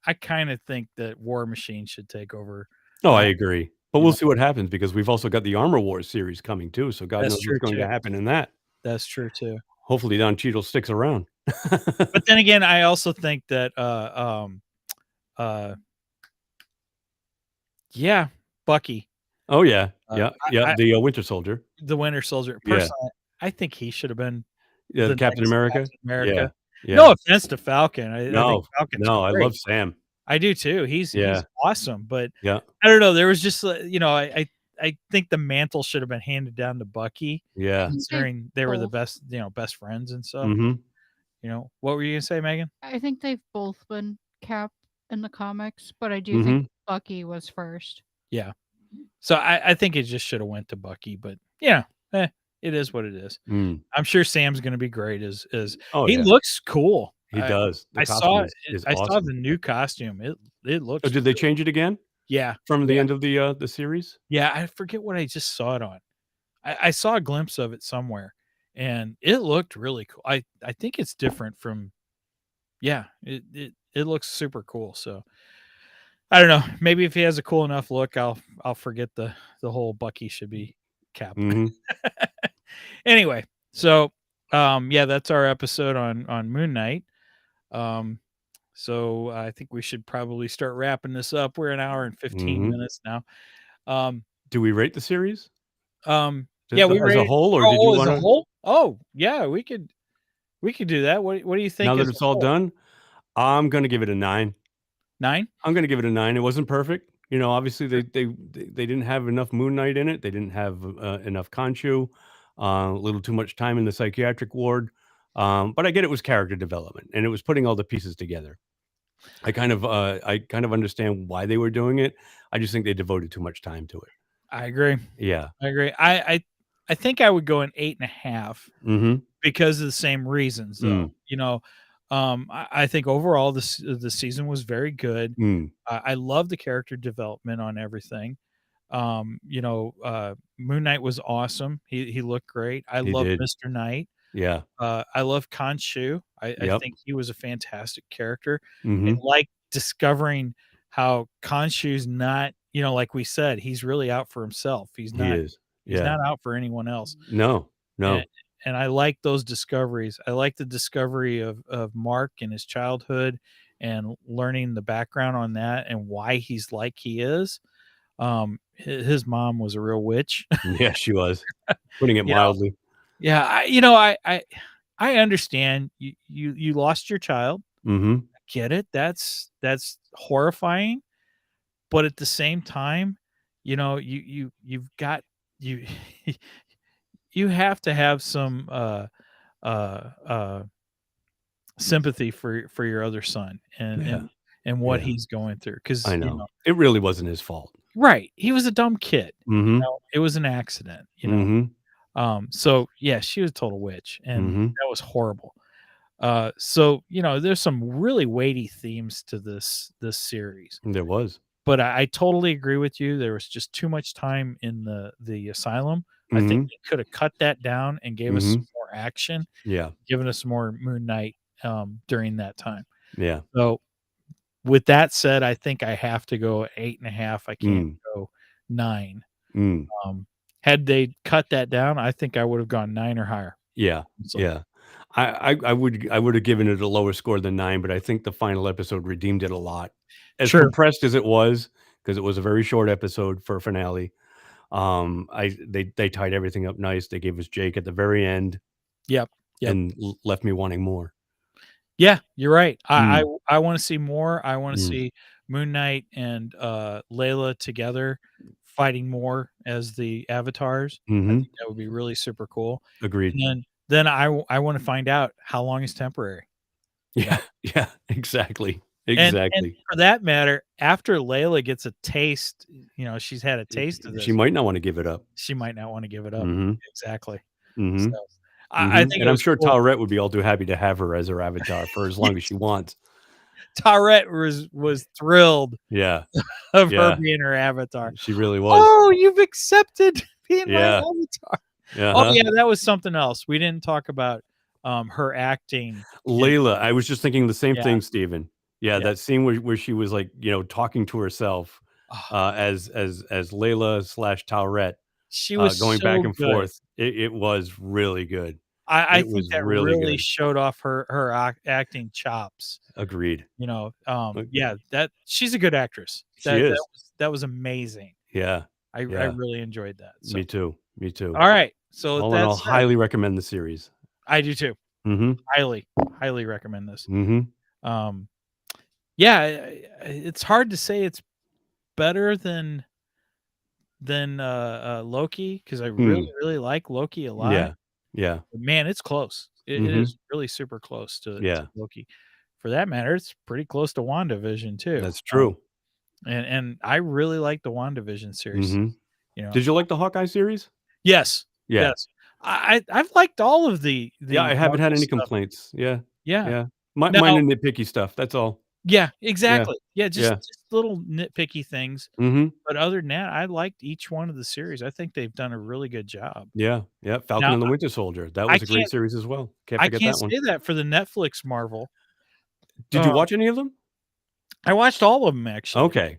I kind of think that War Machine should take over. Oh, I agree. But we'll know. see what happens because we've also got the Armor Wars series coming too. So God That's knows true what's going too. to happen in that. That's true too. Hopefully Don Cheadle sticks around. But then again, I also think that yeah, Bucky. Oh yeah. Uh, Yeah. I The Winter Soldier. the Winter Soldier. Yeah. Personally, I think he should have been Yeah. the Captain next America. Captain America. Yeah. No offense to Falcon. I think No, Falcon's no, I great. love Sam. I do too. He's Yeah. awesome, but Yeah. I don't know. There was just I think the mantle should have been handed down to Bucky. Yeah. Considering they were the both. best friends and stuff. Mm-hmm. What were you gonna say, Megan? I think they've both been Cap in the comics, but I do Mm-hmm. think Bucky was first. Yeah. So I think it just should have went to Bucky, but yeah, it is what it is. Mm. I'm sure Sam's gonna be great as Oh, he yeah. looks cool. He does. The I costume saw is I saw awesome. the new costume. It looks Oh, did they change it again Yeah. from the Yeah. end of the series? Yeah, I forget what I just saw it on. I saw a glimpse of it somewhere and it looked really cool. I think it's different from it looks super cool. So I don't know. Maybe if he has a cool enough look, I'll forget the whole Bucky should be Cap. Mhm. Anyway, so yeah, that's our episode on Moon Knight. So I think we should probably start wrapping this up. We're an hour and 15 Mhm. minutes now. Do we rate the series? Yeah, we as a rated whole, or did you as a wanna whole? Oh, yeah, we could do that. What do you think now that as it's a all whole? done? I'm gonna give it a 9. 9? I'm gonna give it a 9. It wasn't perfect. Obviously they didn't have enough Moon Knight in it. They didn't have enough Khonshu. A little too much time in the psychiatric ward. But I get it was character development and it was putting all the pieces together. I kind of understand why they were doing it. I just think they devoted too much time to it. I agree. Yeah. I agree. I think I would go an 8.5 Mhm. because of the same reasons, though. I think overall the season was very good. Mm. I love the character development on everything. Moon Knight was awesome. He looked great. I He love did. Mr. Knight. Yeah. I love Khonshu. I Yep. think he was a fantastic character. Mhm. And like discovering how Khonshu's not, like we said, he's really out for himself. He's He not is. he's Yeah. not out for anyone else. No. No. And I like those discoveries. I like the discovery of Mark and his childhood and learning the background on that and why he's like he is. His mom was a real witch. Yeah, she was. Putting it mildly. Yeah, I understand you lost your child. Mhm. I get it. That's horrifying. But at the same time, you've got you you have to have some sympathy for your other son and what Yeah. he's going through because I know. It really wasn't his fault. right, he was a dumb kid. Mhm. It was an accident. Mhm. So yeah, she was a total witch, and Mhm. that was horrible. So there's some really weighty themes to this series, There was. but I totally agree with you. There was just too much time in the asylum. I think Mhm. they could have cut that down and gave us Mhm. some more action, Yeah. given us more Moon Knight during that time. Yeah. So with that said, I think I have to go 8.5. I can't go 9. Mm. Had they cut that down, I think I would have gone 9 or higher. Yeah. So, Yeah. I would have given it a lower score than 9, but I think the final episode redeemed it a lot. As Sure. compressed as it was, because it was a very short episode for a finale. They tied everything up nice. They gave us Jake at the very end. Yep. And left me wanting more. Yeah, you're right. I want to see more. I want to Mm. see Moon Knight and Layla together fighting more as the avatars. I Mhm. think that would be really super cool. Agreed. And then I want to find out how long is temporary. Yeah. Yeah. Exactly. And Exactly. for that matter, after Layla gets a taste, she's had a taste of this. She might not want to give it up. She might not want to give it up. Mhm. Exactly. Mhm. So I think And it I'm was sure cool. Taurette would be all too happy to have her as her avatar for as long as she wants. Taurette was thrilled Yeah. of Yeah. her being her avatar. She really was. Oh, you've accepted being my Yeah. avatar. Uh-huh. Oh yeah, that was something else. We didn't talk about her acting. Layla, I was just thinking the same Yeah. thing, Steven. Yeah, that scene where she was like, talking to herself as Layla / Tourette. She was going so back and good. forth. It was really good. I It think was that really really good. showed off her acting chops. Agreed. That she's a good actress. She is. That was amazing. Yeah. I really enjoyed that. So. Me too. All right. So all in all, highly recommend the series. I do too. Mm-hmm. Highly recommend this. Mm-hmm. It's hard to say it's better than Loki, because I really like Loki a lot. Yeah. But man, it's close. It is really super close to Loki. For that matter, it's pretty close to WandaVision too. That's true. And I really like the WandaVision series. Mm-hmm. Did you like the Hawkeye series? Yes. Yeah. Yes. I've liked all of the I haven't had any stuff. complaints. Yeah. Yeah. Mine are nitpicky stuff. That's all. Yeah, exactly. Yeah, just little nitpicky things. Mm-hmm. But other than that, I liked each one of the series. I think they've done a really good job. Yeah. Falcon and the Winter Soldier. That was a great series as well. Can't forget that one. I can't say that for the Netflix Marvel. Did you watch any of them? I watched all of them actually. Okay.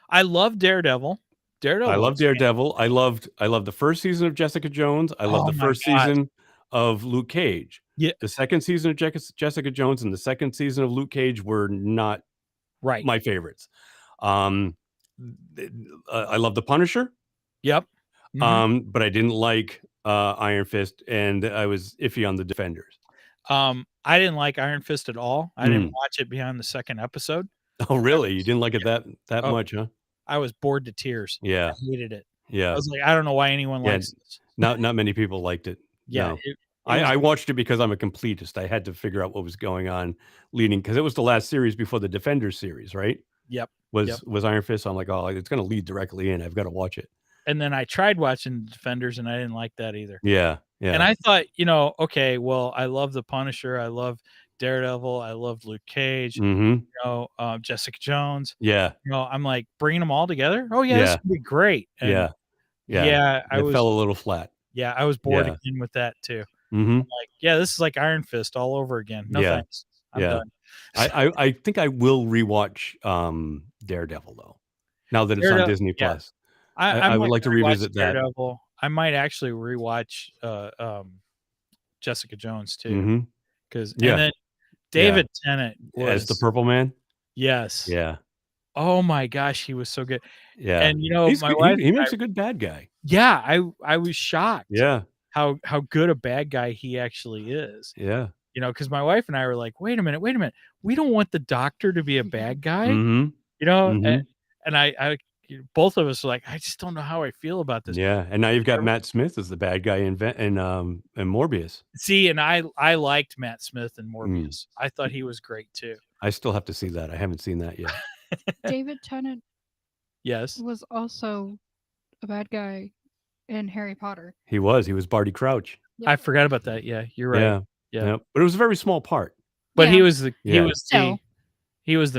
I love Daredevil. I love Daredevil. I loved the first season of Jessica Jones. I loved the first season of Luke Cage. Yeah. The second season of Jessica Jones and the second season of Luke Cage were not my favorites. I love the Punisher. Yep. Mm-hmm. But I didn't like Iron Fist, and I was iffy on the Defenders. I didn't like Iron Fist at all. I didn't watch it beyond the second episode. Oh, really? You didn't like it that much, huh? I was bored to tears. Yeah. I hated it. Yeah. I was like, I don't know why anyone likes this. Not many people liked it. Yeah. No. I watched it because I'm a completist. I had to figure out what was going on because it was the last series before the Defenders series, right? Yep. Was Iron Fist. I'm like, oh, it's going to lead directly in. I've got to watch it. And then I tried watching Defenders and I didn't like that either. Yeah. And I thought, okay, well, I love the Punisher. I love Daredevil. I love Luke Cage. Jessica Jones. Yeah. I'm like bringing them all together. Oh yeah, this would be great. And yeah. It fell a little flat. Yeah, I was bored again with that too. Mm-hmm. I'm like, this is like Iron Fist all over again. No thanks. I'm done. I think I will rewatch Daredevil though. Now that it's on Disney Plus. I would like to revisit that. Daredevil. I might actually rewatch Jessica Jones too. Because and then David Tennant was as the Purple Man. Yes. Yeah. Oh my gosh, he was so good. Yeah. And my wife, he makes a good bad guy. Yeah, I was shocked. Yeah. How good a bad guy he actually is. Yeah. Because my wife and I were like, wait a minute. We don't want the Doctor to be a bad guy. Mm-hmm. And I both of us were like, I just don't know how I feel about this. Yeah. And now you've got Matt Smith as the bad guy in Morbius. See, and I liked Matt Smith in Morbius. I thought he was great too. I still have to see that. I haven't seen that yet. David Tennant was also a bad guy in Harry Potter. He was Barty Crouch. Yep. I forgot about that. Yeah, you're right. Yeah. But it was a very small part. But he was the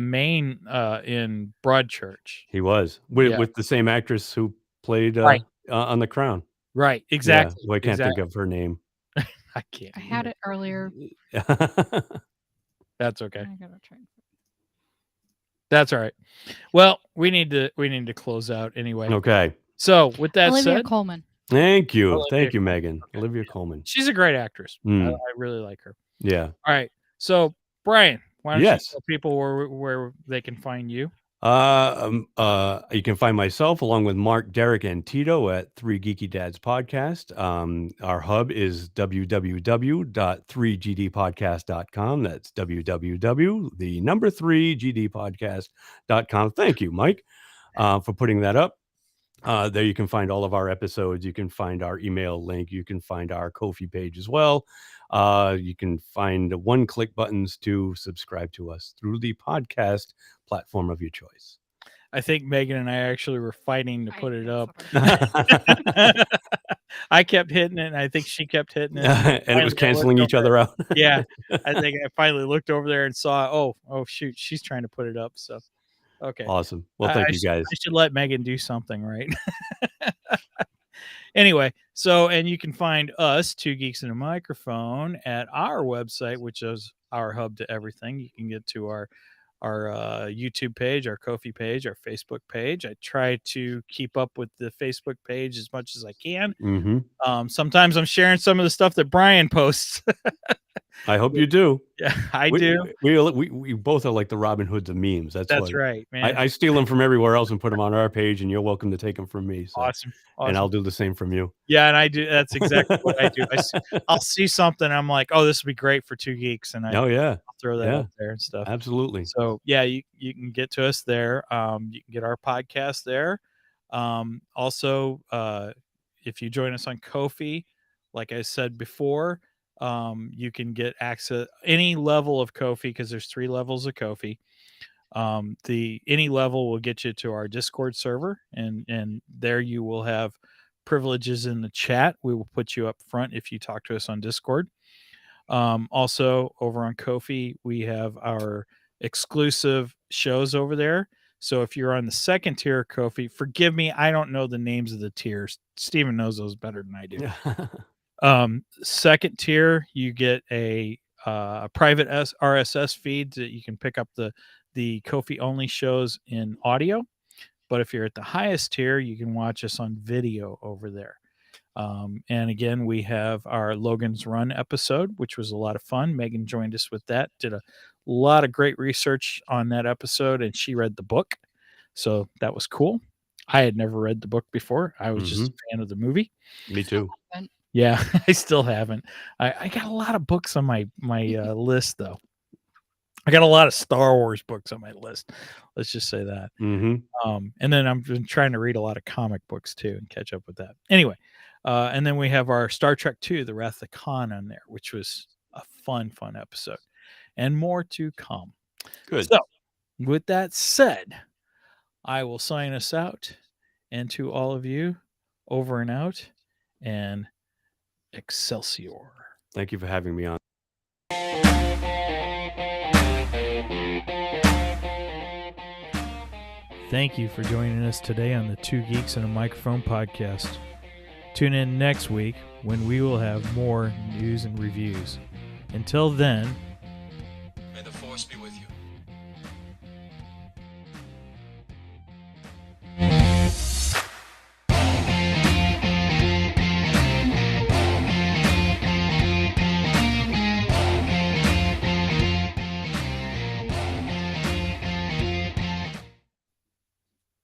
main in Broadchurch. He was with the same actress who played on The Crown. Right, exactly. Yeah. Well, I can't think of her name. I can't. I had it earlier. That's okay. I gotta try. That's all right. Well, we need to close out anyway. Okay. So with that Olivia said, Colman. Thank you, Megan. Olivia Colman. She's a great actress. I really like her. Yeah. All right. So Brian, why don't you tell people where they can find you? You can find myself along with Mark, Derek, and Tito at 3 Geeky Dads Podcast. Our hub is www.3gdpodcast.com. That's www.3gdpodcast.com. Thank you, Mike, for putting that up. There you can find all of our episodes. You can find our email link. You can find our Ko-fi page as well. You can find one-click buttons to subscribe to us through the podcast platform of your choice. I think Megan and I actually were fighting to put it up. I kept hitting it, and I think she kept hitting it. And it was canceling each other out. Yeah. I think I finally looked over there and saw, oh, shoot, she's trying to put it up. So, okay. Awesome. Well, thank you, guys. I should let Megan do something, right? Anyway, and you can find us, Two Geeks and a Microphone, at our website, which is our hub to everything. You can get to our YouTube page, our Ko-fi page, our Facebook page. I try to keep up with the Facebook page as much as I can. Mm-hmm. Sometimes I'm sharing some of the stuff that Brien posts. I hope you do. Yeah, I do. We both are like the Robin Hoods of memes. That's right, man. I steal them from everywhere else and put them on our page, and you're welcome to take them from me. So. Awesome. And I'll do the same from you. Yeah, and I do. That's exactly what I do. I'll see something. I'm like, oh, this would be great for Two Geeks, and I'll throw that out there and stuff. Absolutely. So yeah, you can get to us there. You can get our podcast there. Also, if you join us on Ko-fi, like I said before, you can get access any level of Ko-fi, because there's 3 levels of Ko-fi. Any level will get you to our Discord server, and there you will have privileges in the chat. We will put you up front if you talk to us on Discord. Also, over on Ko-fi, we have our exclusive shows over there. So if you're on the second tier of Ko-fi, forgive me, I don't know the names of the tiers. Steven knows those better than I do. Second tier, you get a private RSS feed that you can pick up the Ko-fi only shows in audio. But if you're at the highest tier, you can watch us on video over there. And again, we have our Logan's Run episode, which was a lot of fun. Megan joined us with that, did a lot of great research on that episode, and she read the book. So that was cool. I had never read the book before. I was just a fan of the movie. Me too. Yeah, I still haven't. I got a lot of books on my list, though. I got a lot of Star Wars books on my list. Let's just say that. And then I've been trying to read a lot of comic books too and catch up with that. Anyway, and then we have our Star Trek II, The Wrath of Khan on there, which was a fun episode. And more to come. Good. So, with that said, I will sign us out. And to all of you, over and out, and Excelsior. Thank you for having me on. Thank you for joining us today on the Two Geeks and a Microphone podcast. Tune in next week when we will have more news and reviews. Until then, May the force be with you.